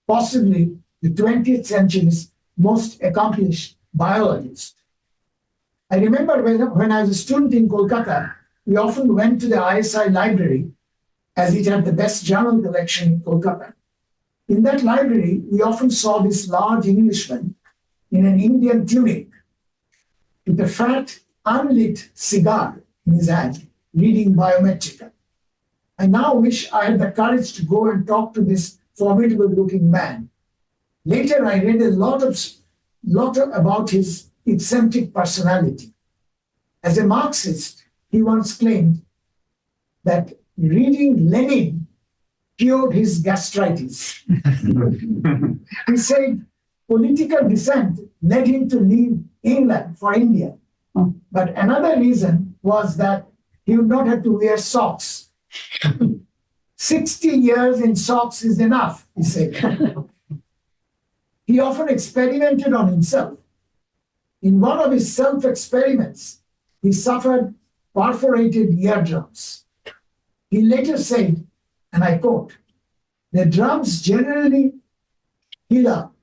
possibly the 20th century's most accomplished biologist. I remember when I was a student in Kolkata, we often went to the ISI library as it had the best journal collection in Kolkata. In that library, we often saw this large Englishman in an Indian tunic with a fat, unlit cigar in his hand, reading Biometrica. I now wish I had the courage to go and talk to this formidable-looking man. Later, I read a lot about his eccentric personality. As a Marxist, he once claimed that reading Lenin cured his gastritis. He said political dissent led him to leave England for India. But another reason was that he would not have to wear socks 60 years in socks is enough, he said. He often experimented on himself. In one of his self-experiments, he suffered perforated eardrums. He later said, and I quote, "The drums generally heal up,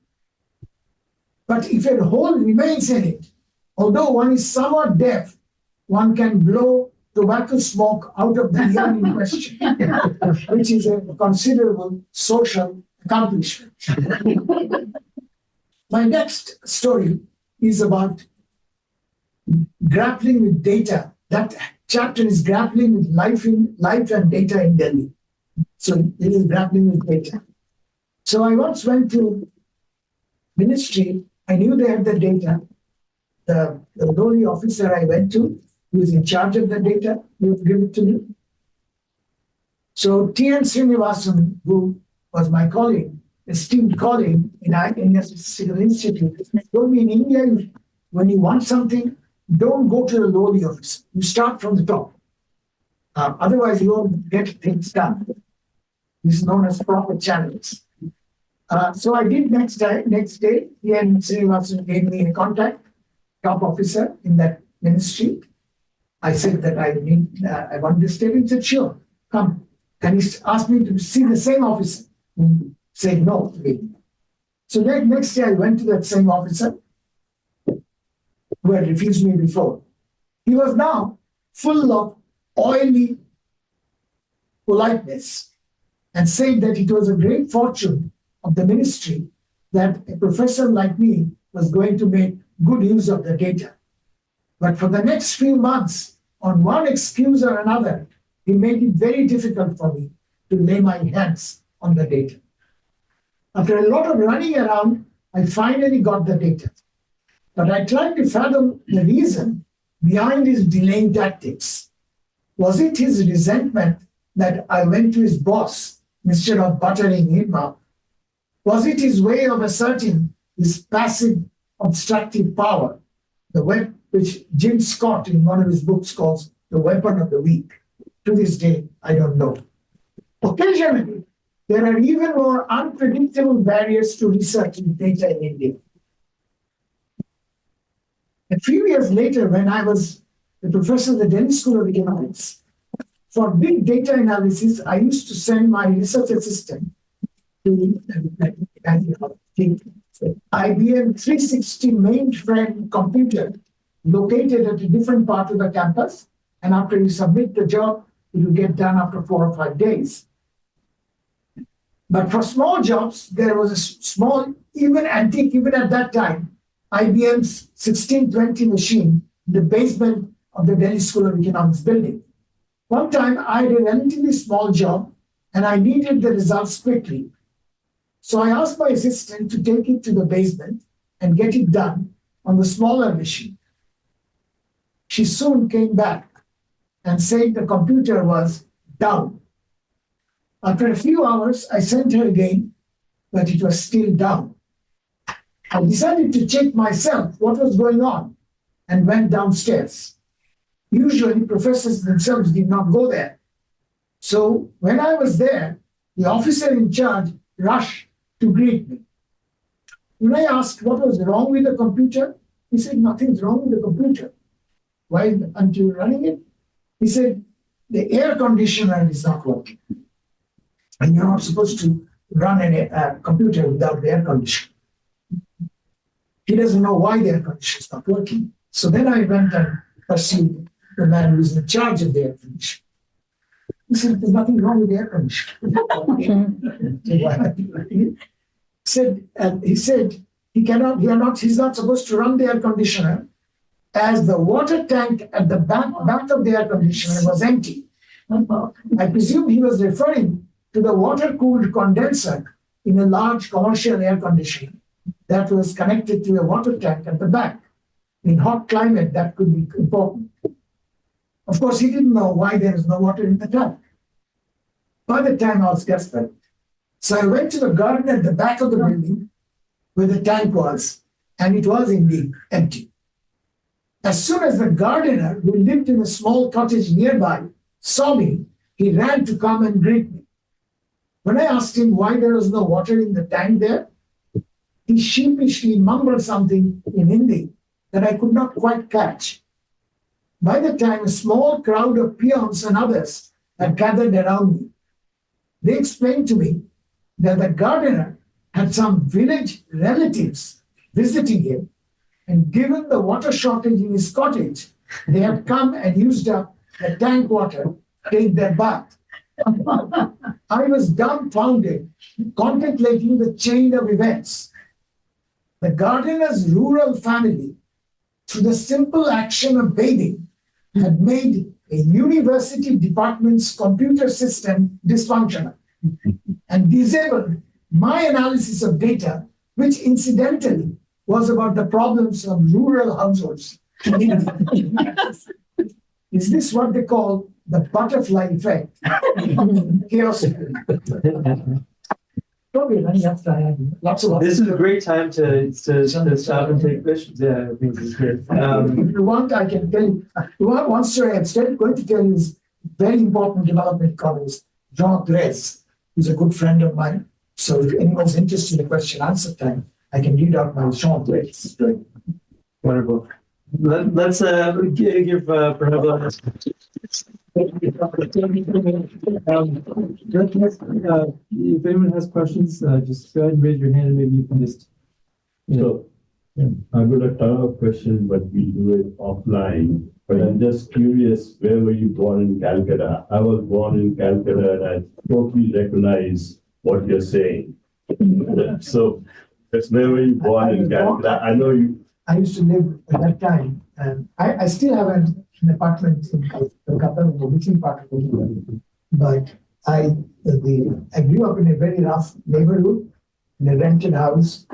but if a hole remains in it, although one is somewhat deaf, one can blow tobacco smoke out of the ear in question," which is a considerable social accomplishment. My next story is about grappling with data. That chapter is grappling with life and data in Delhi. So it is grappling with data. So I once went to ministry. I knew they had the data. The lowly officer I went to, who is in charge of the data, he would give it to me. So T.N. Srinivasan, who was my colleague, esteemed colleague in Indian Statistical Institute, told me in India, when you want something, don't go to the lowly officer. You start from the top. Otherwise, you won't get things done. This is known as proper channels. So I did next day, T.N. Srinivasan gave me a contact, top officer in that ministry. I said that I want this table. He said, sure, come. And he asked me to see the same officer. He said no to me. So next day I went to that same officer who had refused me before. He was now full of oily politeness and said that it was a great fortune of the ministry that a professor like me was going to make good use of the data. But for the next few months, on one excuse or another, he made it very difficult for me to lay my hands on the data. After a lot of running around, I finally got the data. But I tried to fathom the reason behind his delaying tactics. Was it his resentment that I went to his boss instead of buttering him up? Was it his way of asserting his passive obstructive power, which Jim Scott in one of his books calls the weapon of the weak? To this day, I don't know. Occasionally, there are even more unpredictable barriers to research in data in India. A few years later, when I was a professor at the Delhi School of Economics, for big data analysis, I used to send my research assistant to IBM 360 mainframe computer located at a different part of the campus. And after you submit the job, it will get done after 4 or 5 days. But for small jobs, there was a small, even antique, even at that time, IBM's 1620 machine in the basement of the Delhi School of Economics building. One time, I had a relatively small job, and I needed the results quickly. So I asked my assistant to take it to the basement and get it done on the smaller machine. She soon came back and said the computer was down. After a few hours, I sent her again, but it was still down. I decided to check myself what was going on and went downstairs. Usually, professors themselves did not go there. So when I was there, the officer in charge rushed to greet me. When I asked what was wrong with the computer, he said, nothing's wrong with the computer. Why aren't you running it? He said, the air conditioner is not working. And you're not supposed to run a computer without the air conditioner. He doesn't know why the air conditioner is not working. So then I went and pursued the man who is in charge of the air conditioner. He said, there's nothing wrong with the air conditioner. He said, he's not supposed to run the air conditioner as the water tank at the back of the air conditioner was empty. I presume he was referring to the water-cooled condenser in a large commercial air conditioner that was connected to a water tank at the back. In hot climate, that could be important. Of course, he didn't know why there was no water in the tank. By the time I was desperate, so I went to the garden at the back of the building where the tank was, and it was indeed empty. As soon as the gardener, who lived in a small cottage nearby, saw me, he ran to come and greet me. When I asked him why there was no water in the tank there, he sheepishly mumbled something in Hindi that I could not quite catch. By the time a small crowd of peons and others had gathered around me, they explained to me that the gardener had some village relatives visiting him, and given the water shortage in his cottage, they had come and used up the tank water to take their bath. I was dumbfounded, contemplating the chain of events. The gardener's rural family, through the simple action of bathing, had made a university department's computer system dysfunctional and disabled my analysis of data, which incidentally was about the problems of rural households. Is this what they call the butterfly effect? Chaos. Probably running up time. Lots of This is a great time to stop and take questions. Yeah, I think this is great. If you want, I can tell you. One story I'm going to tell you is very important development economist, Jean Grez, who's a good friend of mine. So if anyone's interested in the question answer time, I can read out my Jean Grez story. Wonderful. Let's give Pranab. If anyone has questions, just go ahead and raise your hand, and maybe you can just. So, I've got a ton of questions, but we do it offline. But I'm just curious, where were you born in Calcutta? I was born in Calcutta, and I totally recognize what you're saying. So, that's where were you born in Calcutta? I know you. I used to live at that time, and I still have an apartment in Kolkata, in the Berkeley part of Kolkata. But I grew up in a very rough neighborhood, in a rented house.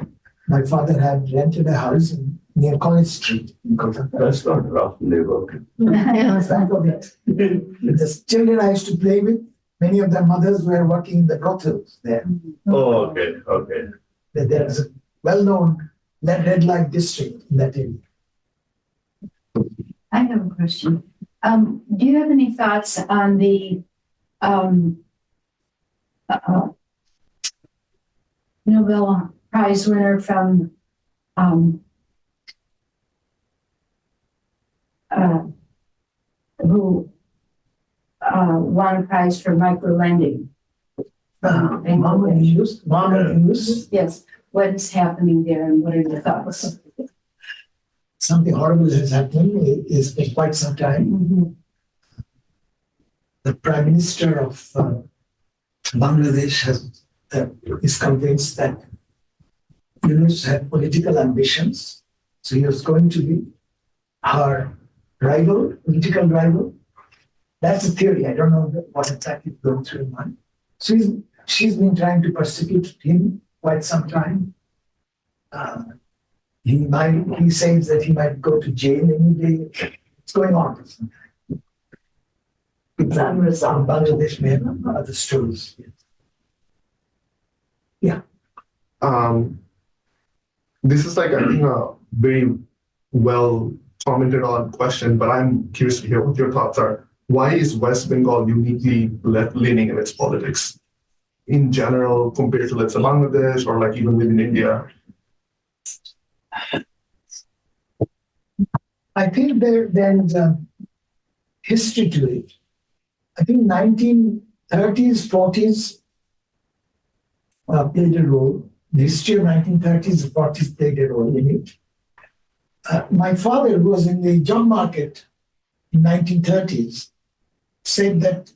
My father had rented a house near College Street in Kolkata. That's not rough neighborhood. Back of it. The children I used to play with, many of their mothers were working in the brothels there. Oh, okay, okay. There is a well-known red light district in that area. I have a question. Do you have any thoughts on the Nobel Prize winner from who won a prize for microlending? Yes. What's happening there, and what are your thoughts? Something horrible is happening is for quite some time. Mm-hmm. The Prime Minister of Bangladesh is convinced that Yunus had political ambitions, so he was going to be her rival, political rival. That's a theory. I don't know what exactly is going through his mind. So she's been trying to persecute him quite some time. He says that he might go to jail any day. It's going on. It's unresolved. Bangladesh may have other stories. Yeah. This is like, I think, a very well commented on question, but I'm curious to hear what your thoughts are. Why is West Bengal uniquely left-leaning in its politics in general compared to, let's say, Bangladesh or like even within India? I think there's a history to it. I think 1930s, 40s played a role. The history of 1930s and 40s played a role in it. My father, who was in the job market in 1930s, said that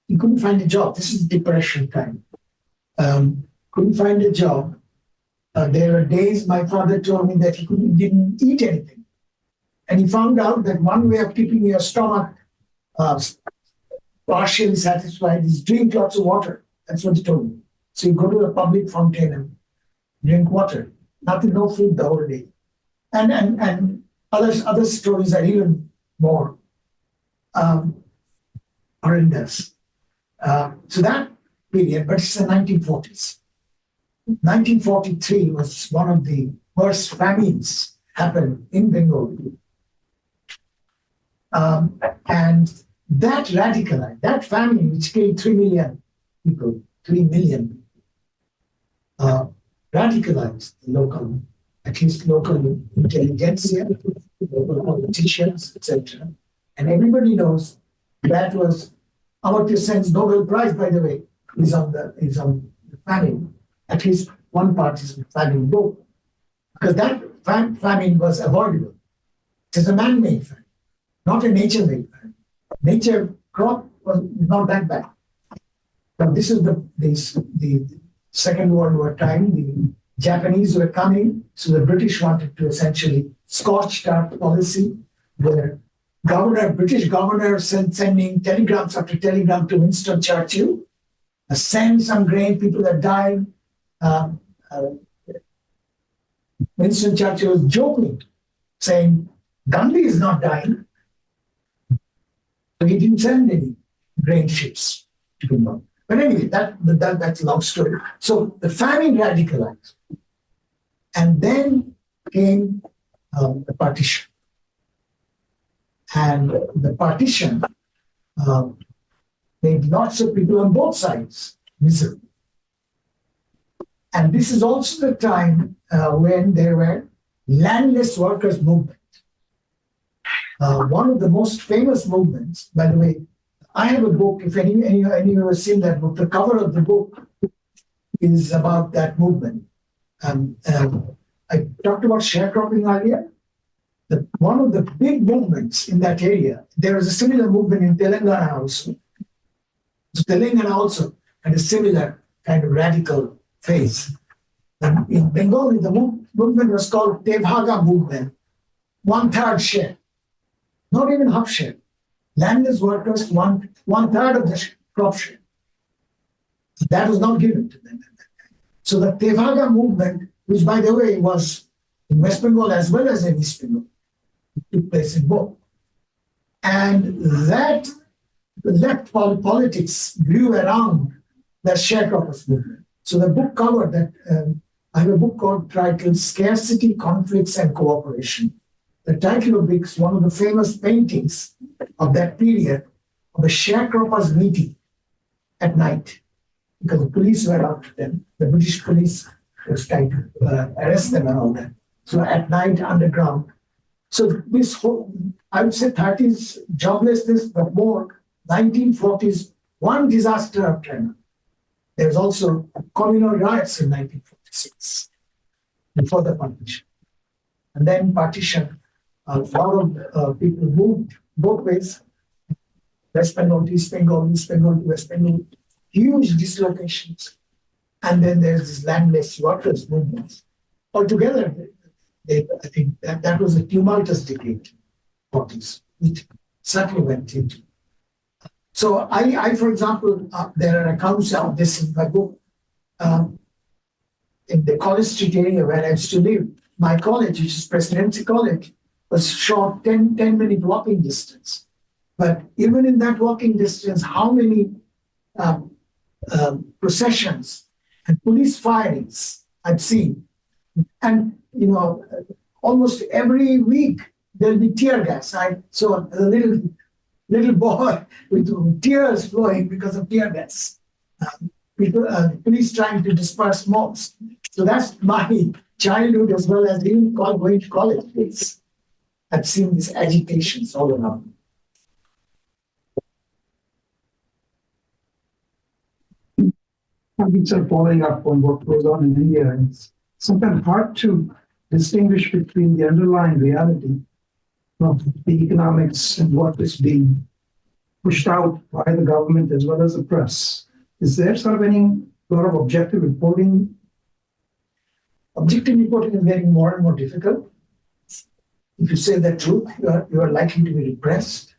he couldn't find a job. This is depression time. Couldn't find a job. There were days my father told me that he didn't eat anything. And he found out that one way of keeping your stomach partially satisfied is drink lots of water. That's what he told me. So you go to a public fountain and drink water. Nothing, no food the whole day. And other stories are even more horrendous. So that period, but it's the 1940s. 1943 was one of the worst famines happened in Bengal. And that radicalized, that famine, which killed 3 million people, 3 million, radicalized the local, at least local intelligentsia, local politicians, etc. And everybody knows that was Amartya Sen's Nobel Prize, by the way, is on the famine. At least one part is famine book, because that famine was avoidable. It is a man-made famine, not a nature-made famine. Nature crop was not that bad. But this is the Second World War time. The Japanese were coming, so the British wanted to essentially scorched earth policy, where British governor sending telegrams after telegram to Winston Churchill, send some grain, people are dying. Winston Churchill was joking, saying, Gandhi is not dying. So he didn't send any grain ships to Bengal. But anyway, that's a long story. So the famine radicalized. And then came the partition. And the partition made lots of people on both sides miserable. And this is also the time when there were landless workers movement. One of the most famous movements, by the way, I have a book, if any of you have seen that book, the cover of the book is about that movement. I talked about sharecropping earlier. One of the big movements in that area, there was a similar movement in Telangana also. So Telangana also had a similar kind of radical phase. And in Bengali, the movement was called Tebhaga movement, 1/3 share, not even half share. Landless workers, one-third of the crop share. That was not given to them. So the Tebhaga movement, which by the way was in West Bengal as well as in East Bengal, took place in both. And that left politics grew around the sharecroppers movement. So the book covered that. I have a book titled Scarcity, Conflicts, and Cooperation. The title of it is one of the famous paintings of that period of a sharecroppers meeting at night, because the police were after them. The British police was trying to arrest them and all that. So at night, underground. So this whole, I would say 30s joblessness, but more 1940s, one disaster after another. There was also communal riots in 1946, before the partition. And then partition, a lot of people moved both ways, West Bengal to East Bengal, East Bengal to West Bengal, huge dislocations. And then there's this landless workers movements. Altogether, I think that was a tumultuous decade, 40s. It certainly went into. So I for example, there are accounts of this in my book. In the College Street area where I used to live, my college, which is Presidency College, was short 10-minute walking distance. But even in that walking distance, how many processions and police firings I've seen. And, you know, almost every week there'll be tear gas. I saw a little boy with tears flowing because of tear gas. Police trying to disperse mobs. So that's my childhood as well as even going to college. I've seen these agitations all around. I've been sort of following up on what goes on in India, and it's sometimes hard to distinguish between the underlying reality of the economics and what is being pushed out by the government as well as the press. Is there sort of any sort of objective reporting? Objective reporting is getting more and more difficult. If you say the truth, you are likely to be repressed.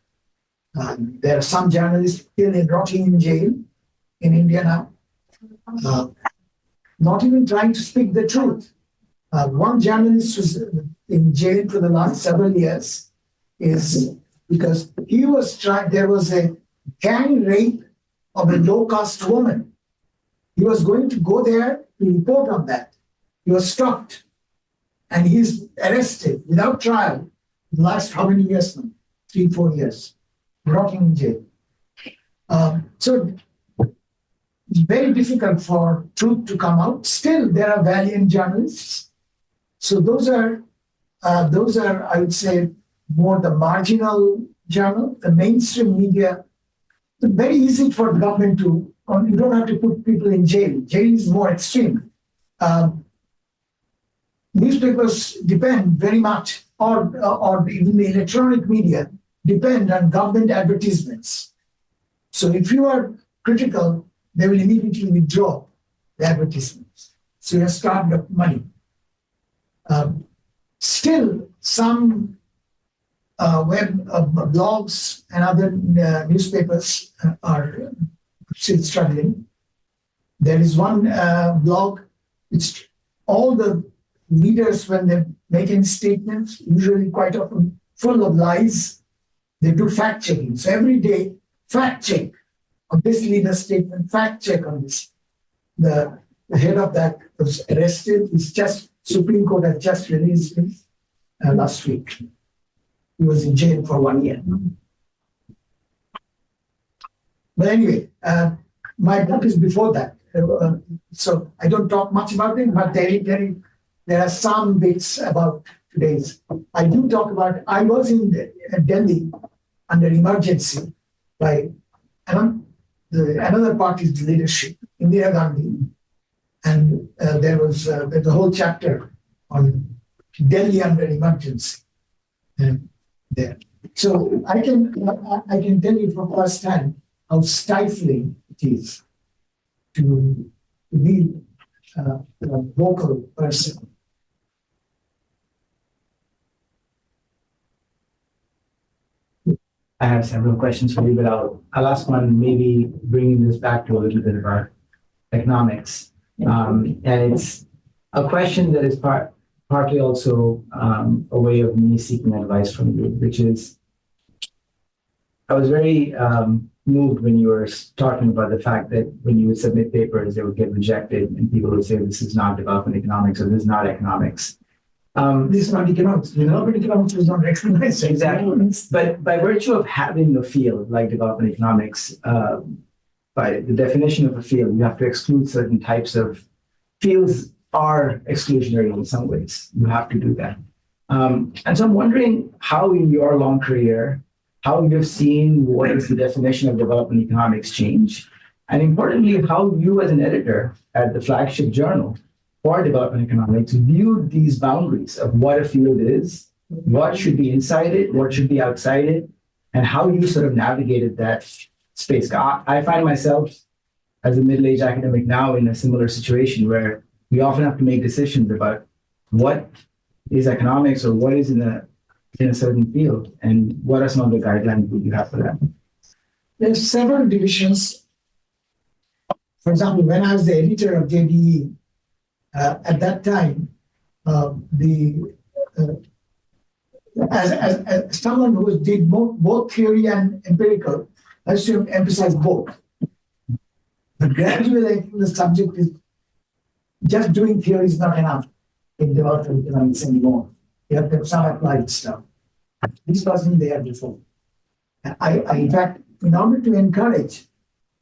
There are some journalists still rotting in jail in India now. Not even trying to speak the truth. One journalist who's in jail for the last several years is because he was trying, there was a gang rape of a low-caste woman. He was going to go there to report on that. He was stopped and he's arrested without trial. The last how many years now? 3-4 years. rotting in jail. So it's very difficult for truth to come out. Still, there are valiant journalists. So those are, I would say, more the marginal journal. The mainstream media, it's very easy for the government to, you don't have to put people in jail. Jail is more extreme. Newspapers depend very much, or even the electronic media depend on government advertisements. So if you are critical, they will immediately withdraw the advertisements. So you're starved of money. Still, some web blogs and other newspapers are still struggling. There is one blog which all the leaders, when they make any statements, usually quite often full of lies, they do fact checking. So every day, fact check on this leader's statement, fact check on this. The head of that was arrested. It's just, Supreme Court has just released him last week. He was in jail for 1 year. But anyway, my book is before that. So I don't talk much about it, but there are some bits about today's. I do talk about, I was in Delhi under emergency by another party's leadership, Indira Gandhi. And there was there's a whole chapter on Delhi under emergency there. So I can tell you for first hand how stifling it is to be a vocal person. I have several questions for you, but I'll ask one, maybe bringing this back to a little bit about economics. And it's a question that is partly also a way of me seeking advice from you, which is, I was very moved when you were talking about the fact that when you would submit papers, they would get rejected and people would say, this is not development economics or this is not economics. This is not economics. Development economics is not recognized. Exactly. But by virtue of having a field like development economics, by the definition of a field, you have to exclude certain types of fields are exclusionary in some ways. You have to do that. And so I'm wondering how in your long career, how you've seen what is the definition of development economics change, and importantly, how you as an editor at the flagship journal for development economics viewed these boundaries of what a field is, what should be inside it, what should be outside it, and how you sort of navigated that space. I find myself as a middle-aged academic now in a similar situation where we often have to make decisions about what is economics or what is in a certain field, and what are some of the guidelines would you have for that? There's several divisions. For example, when I was the editor of JDE, at that time, as someone who did both theory and empirical, I used to emphasize both. But gradually, the subject is just doing theory is not enough in development economics anymore. You have to have some applied stuff. This wasn't there before. I in fact, in order to encourage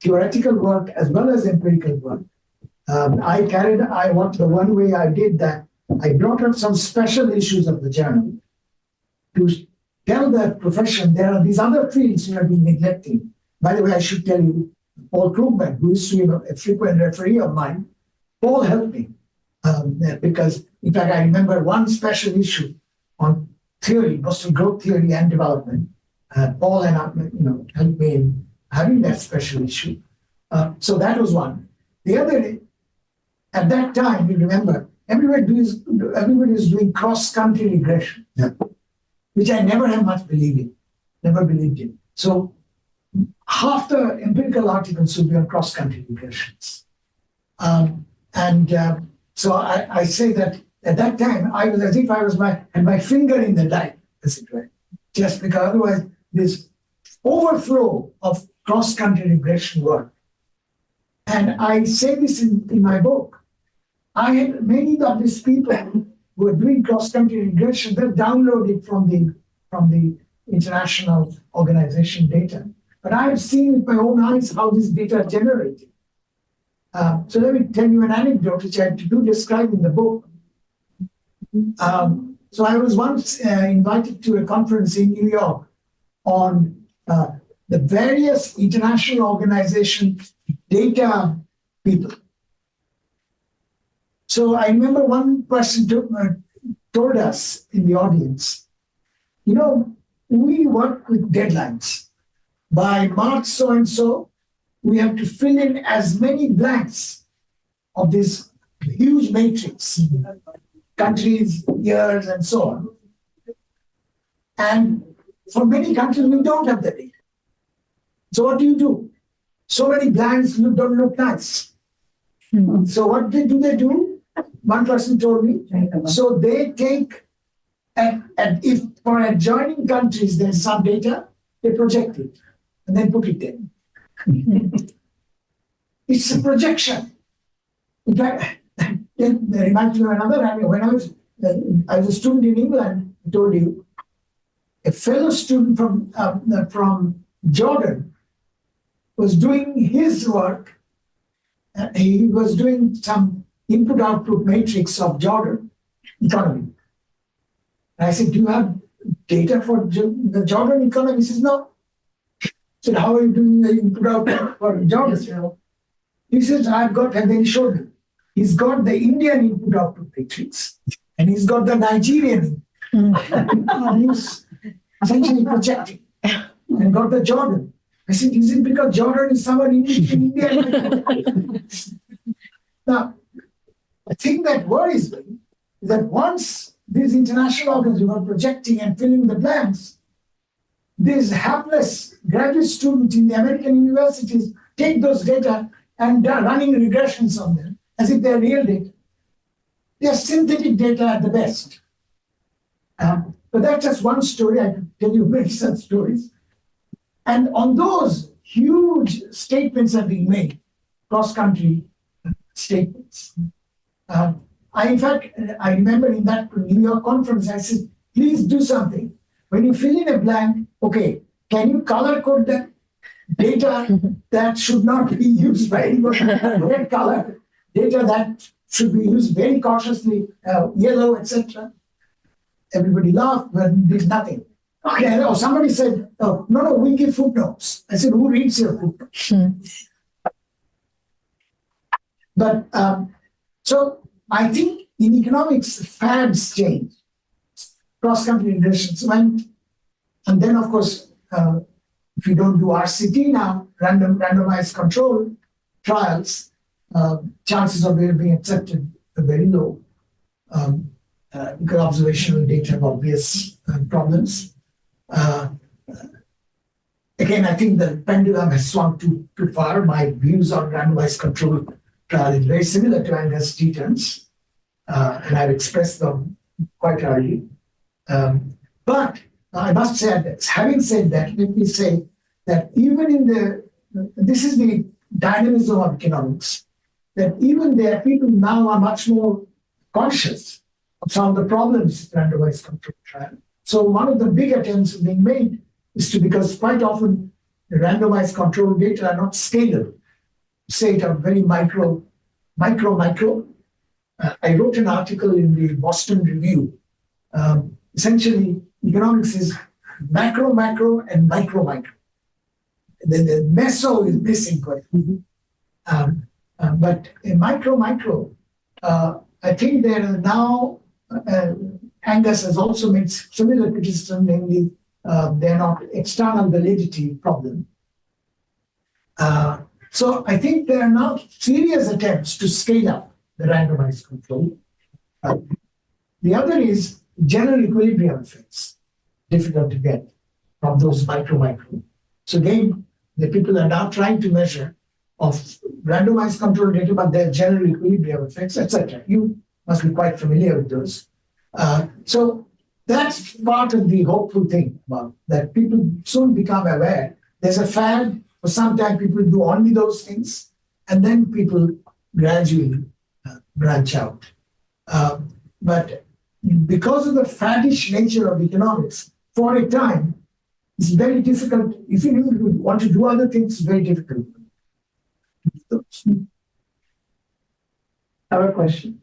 theoretical work as well as empirical work, the one way I did that, I brought up some special issues of the journal to tell the profession there are these other fields you have been neglecting. By the way, I should tell you, Paul Krugman, who is a frequent referee of mine, Paul helped me because, in fact, I remember one special issue on theory, mostly growth theory and development. Paul and I, helped me in having that special issue. So that was one. The other, at that time, you remember, everybody is doing cross-country regression, which I never have much believed in. So half the empirical articles should be on cross-country regressions. So I say that at that time, I was as if I had my finger in the dye, as it were, just because otherwise this overflow of cross-country regression work. And I say this in my book. I had many of these people who are doing cross-country regression, they download it from the international organization data, but I have seen with my own eyes how this data are generated. So let me tell you an anecdote which I do describe in the book. So I was once invited to a conference in New York on the various international organization data people. So I remember one person told us in the audience, you know, we work with deadlines. By March so-and-so, we have to fill in as many blanks of this huge matrix, countries, years, and so on. And for many countries, we don't have the data. So what do? So many blanks don't look nice. So what do they do? One person told me. So they take, and if for adjoining countries there's some data, they project it and then put it there. It's a projection. In fact, it reminds me of another. I mean, when I was a student in England, I told you, a fellow student from Jordan was doing his work. He was doing some input-output matrix of Jordan economy. And I said, do you have data for the Jordan economy? He says, no. I said, how are you doing the input-output for Jordan? He says, I've got, and then he showed me. He's got the Indian input-output matrix, and he's got the Nigerian. He's essentially projecting, and got the Jordan. I said, is it because Jordan is somewhere in India? Now, the thing that worries me is that once these international organizations are projecting and filling the blanks, these hapless graduate students in the American universities take those data and are running regressions on them as if they're real data. They are synthetic data at the best. But that's just one story. I could tell you many such stories. And on those, huge statements are being made, cross-country statements. In fact, I remember in that New York conference, I said, please do something. When you fill in a blank, okay, can you color code that data that should not be used by anyone, red color, data that should be used very cautiously, yellow, etc. Everybody laughed, but did nothing. Okay, or somebody said, oh, no, we give footnotes. I said, who reads your footnotes? But so I think in economics, fads change. Cross-country regressions went, and then of course, if you don't do RCT now, randomized control trials, chances of it being accepted are very low. Because observational data have obvious problems. Again, I think the pendulum has swung too far. My views on randomized control trial is very similar to Angus Deaton's, and I've expressed them quite early. But I must say that, having said that, let me say that even in this is the dynamism of economics, that even there, people now are much more conscious of some of the problems in randomized control trial. So one of the big attempts being made is because quite often the randomized control data are not scalable. Say it are very micro. I wrote an article in the Boston Review. Essentially, economics is macro, and micro. Then the meso is missing. But in micro, I think there are now, Angus has also made similar criticism, namely, they're not external validity problem. So I think there are now serious attempts to scale up the randomized control. The other is general equilibrium effects, difficult to get from those micro. So again, the people are now trying to measure of randomized control data, but their general equilibrium effects, etc. You must be quite familiar with those. So that's part of the hopeful thing about that people soon become aware. There's a fad. For some time, people do only those things, and then people gradually branch out. But because of the faddish nature of economics, for a time, It's very difficult. If you want to do other things, it's very difficult. I have a question.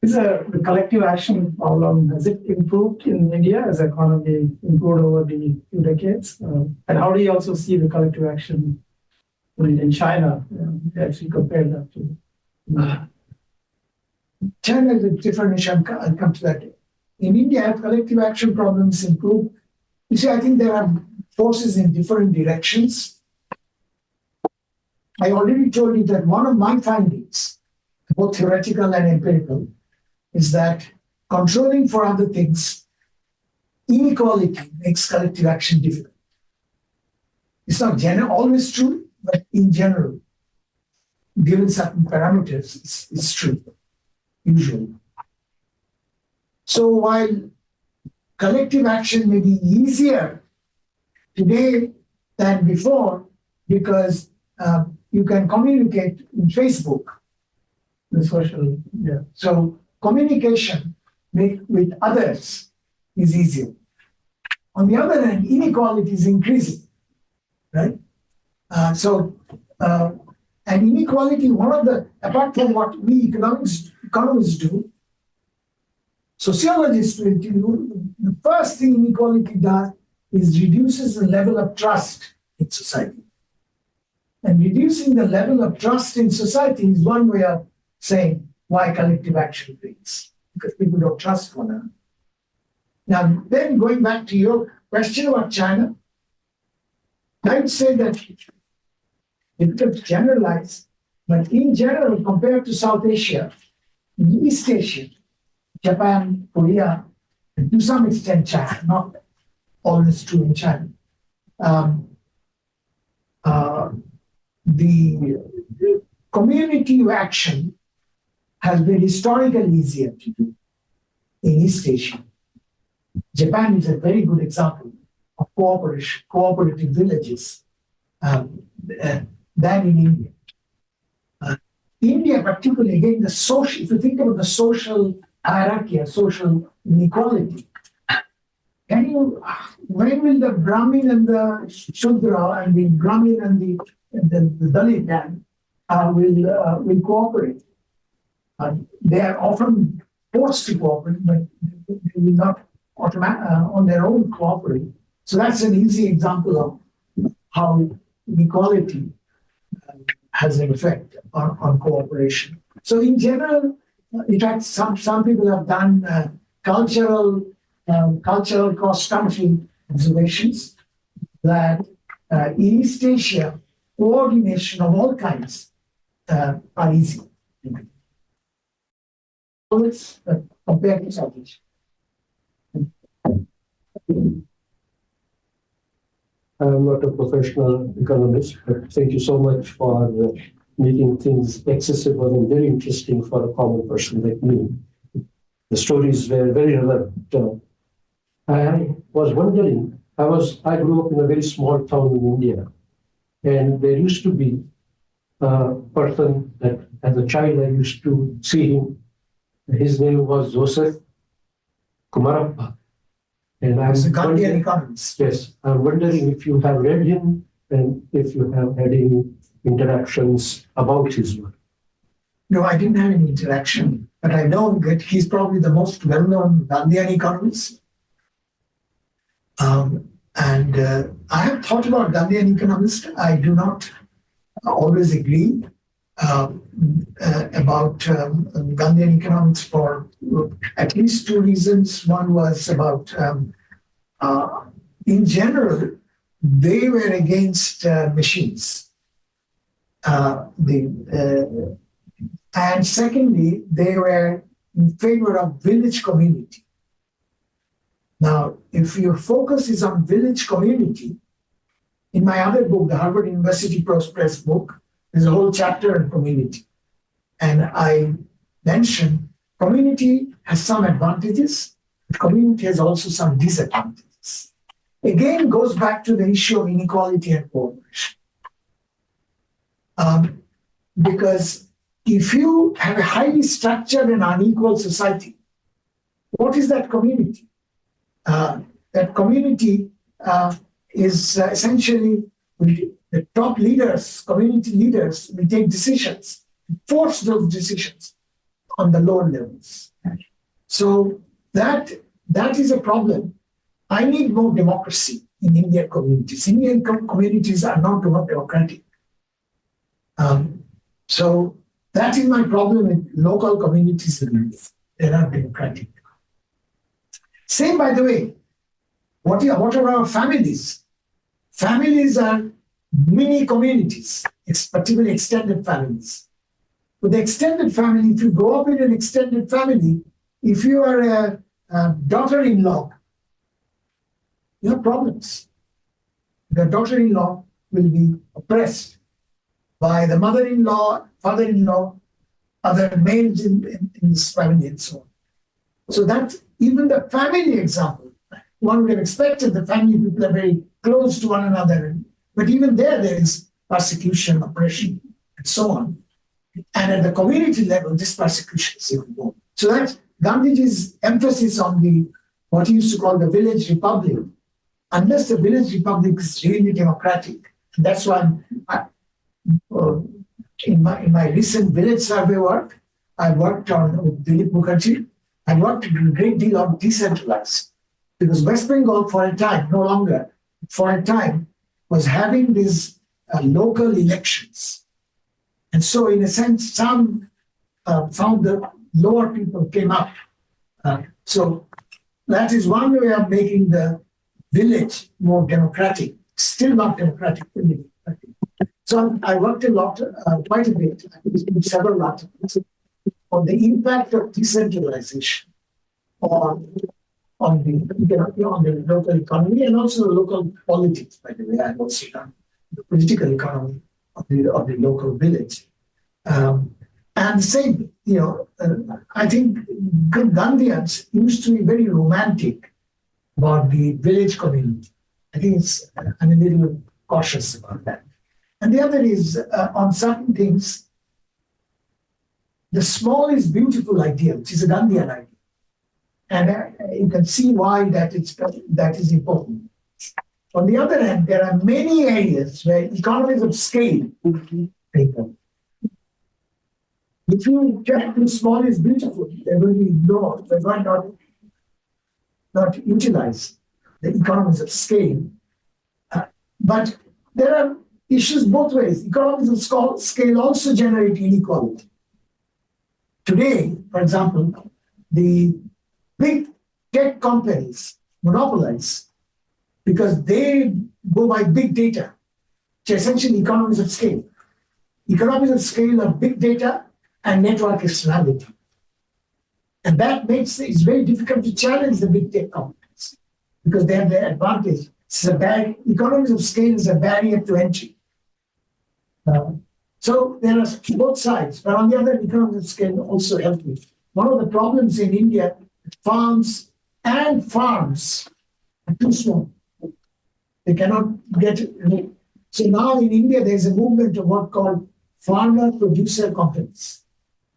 Is the collective action problem, has it improved in India as the economy improved over the few decades? And how do you also see the collective action in China? Actually compare that to. China is a different issue. I'll come to that. In India, collective action problems improve. You see, I think there are forces in different directions. I already told you that one of my findings, both theoretical and empirical, is that controlling for other things, inequality makes collective action difficult. It's not always true, but in general, given certain parameters, it's true, usually. So while collective action may be easier today than before, because you can communicate in Facebook, the social, yeah. So communication with others is easier. On the other hand, inequality is increasing, right? And inequality, apart from what we economists do, sociologists will do, the first thing inequality does is reduces the level of trust in society. And reducing the level of trust in society is one way of saying why collective action fails, because people don't trust one another. Now, then going back to your question about China, I would say that it's difficult to generalize, but in general, compared to South Asia, in East Asia, Japan, Korea, and to some extent China, not always true in China, the community action has been historically easier to do in East Asia. Japan is a very good example of cooperative villages than in India. India, particularly, again, if you think about the social hierarchy or social inequality, when will the Brahmin and the Shudra and the Brahmin and the Dalit will cooperate? They are often forced to cooperate, but they will not on their own cooperate. So that's an easy example of how inequality has an effect on cooperation. So in general, in fact, some people have done cultural cross-country observations that in East Asia, coordination of all kinds are easy. Compared to South Asia. I'm not a professional economist, but thank you so much for making things accessible and very interesting for a common person like me. The stories were very relevant. I was wondering, I grew up in a very small town in India, and there used to be a person that as a child I used to see him. His name was Joseph Kumarappa. And I'm a Gandhian economist. Yes, I'm wondering if you have read him and if you have had any interactions about his work. No, I didn't have any interaction, but I know that he's probably the most well-known Gandhian economist. I have thought about Gandhian economists. I do not always agree about Gandhian economics for at least two reasons. One was about, in general, they were against machines. And secondly, they were in favor of village community. Now, if your focus is on village community, in my other book, the Harvard University Press book, there's a whole chapter on community. And I mentioned community has some advantages, but community has also some disadvantages. Again, goes back to the issue of inequality and cooperation. Because if you have a highly structured and unequal society, what is that community? That community is essentially the top leaders, community leaders, will take decisions, force those decisions on the lower levels. So that is a problem. I need more democracy in Indian communities. Indian communities are not democratic. So that is my problem with local communities in India. They are not democratic. Same, by the way, what are our families? Families are mini communities, particularly extended families. With the extended family, if you grow up in an extended family, if you are a daughter-in-law, you have problems. The daughter-in-law will be oppressed by the mother-in-law, father-in-law, other males in this family, and so on. So that even the family example, one would have expected the family people are very close to one another, but even there is persecution, oppression, and so on. And at the community level, this persecution is even more. So that Gandhiji's emphasis on what he used to call the village republic, unless the village republic is really democratic, and that's why in my recent village survey work, I worked on with Dilip Mukherjee. I worked a great deal on decentralized, because West Bengal for a time, no longer, for a time, was having these local elections. And so in a sense, some found the lower people came up. So that is one way of making the village more democratic, still not democratic. So I worked a lot, quite a bit, several articles on the impact of decentralization on the local economy and also the local politics, by the way. I've also done the political economy of the local village. And the same, I think Gandhians used to be very romantic about the village community. I think I'm a little cautious about that. And the other is on certain things, the small is beautiful idea, which is a Gandhian idea. And you can see why that is important. On the other hand, there are many areas where economies of scale are important. If you just do small is beautiful, they will be ignored, they might not utilize the economies of scale. But there are issues both ways. Economies of scale also generate inequality. Today, for example, the big tech companies monopolize because they go by big data, which are essentially economies of scale. Economies of scale are big data and network externality. And that makes it very difficult to challenge the big tech companies because they have their advantage. Economies of scale is a barrier to entry. So there are both sides, but on the other hand, economies of scale also help me. One of the problems in India, farms are too small. They cannot get it. So now in India, there's a movement of what called farmer-producer companies.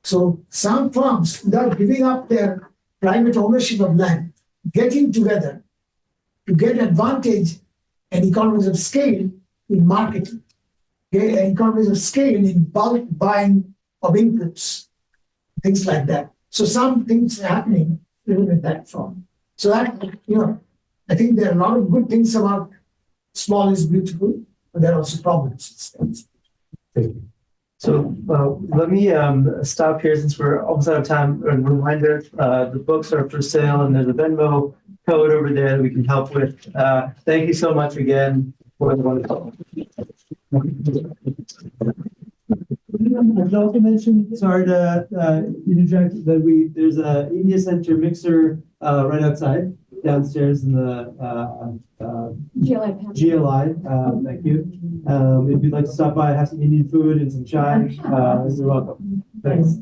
So some farms, without giving up their private ownership of land, getting together to get advantage and economies of scale in marketing, economies of scale in bulk buying of inputs, things like that. So some things are happening even in that form. So that, I think there are a lot of good things about small is beautiful, but there are also problems. Thank you. So let me stop here since we're almost out of time. A reminder, the books are for sale and there's a Venmo code over there that we can help with. Thank you so much again for the wonderful. I should also mention, sorry to interject, that there's a India Center mixer right outside, downstairs in the GLI. Thank you. If you'd like to stop by, have some Indian food and some chai, you're welcome. Thanks.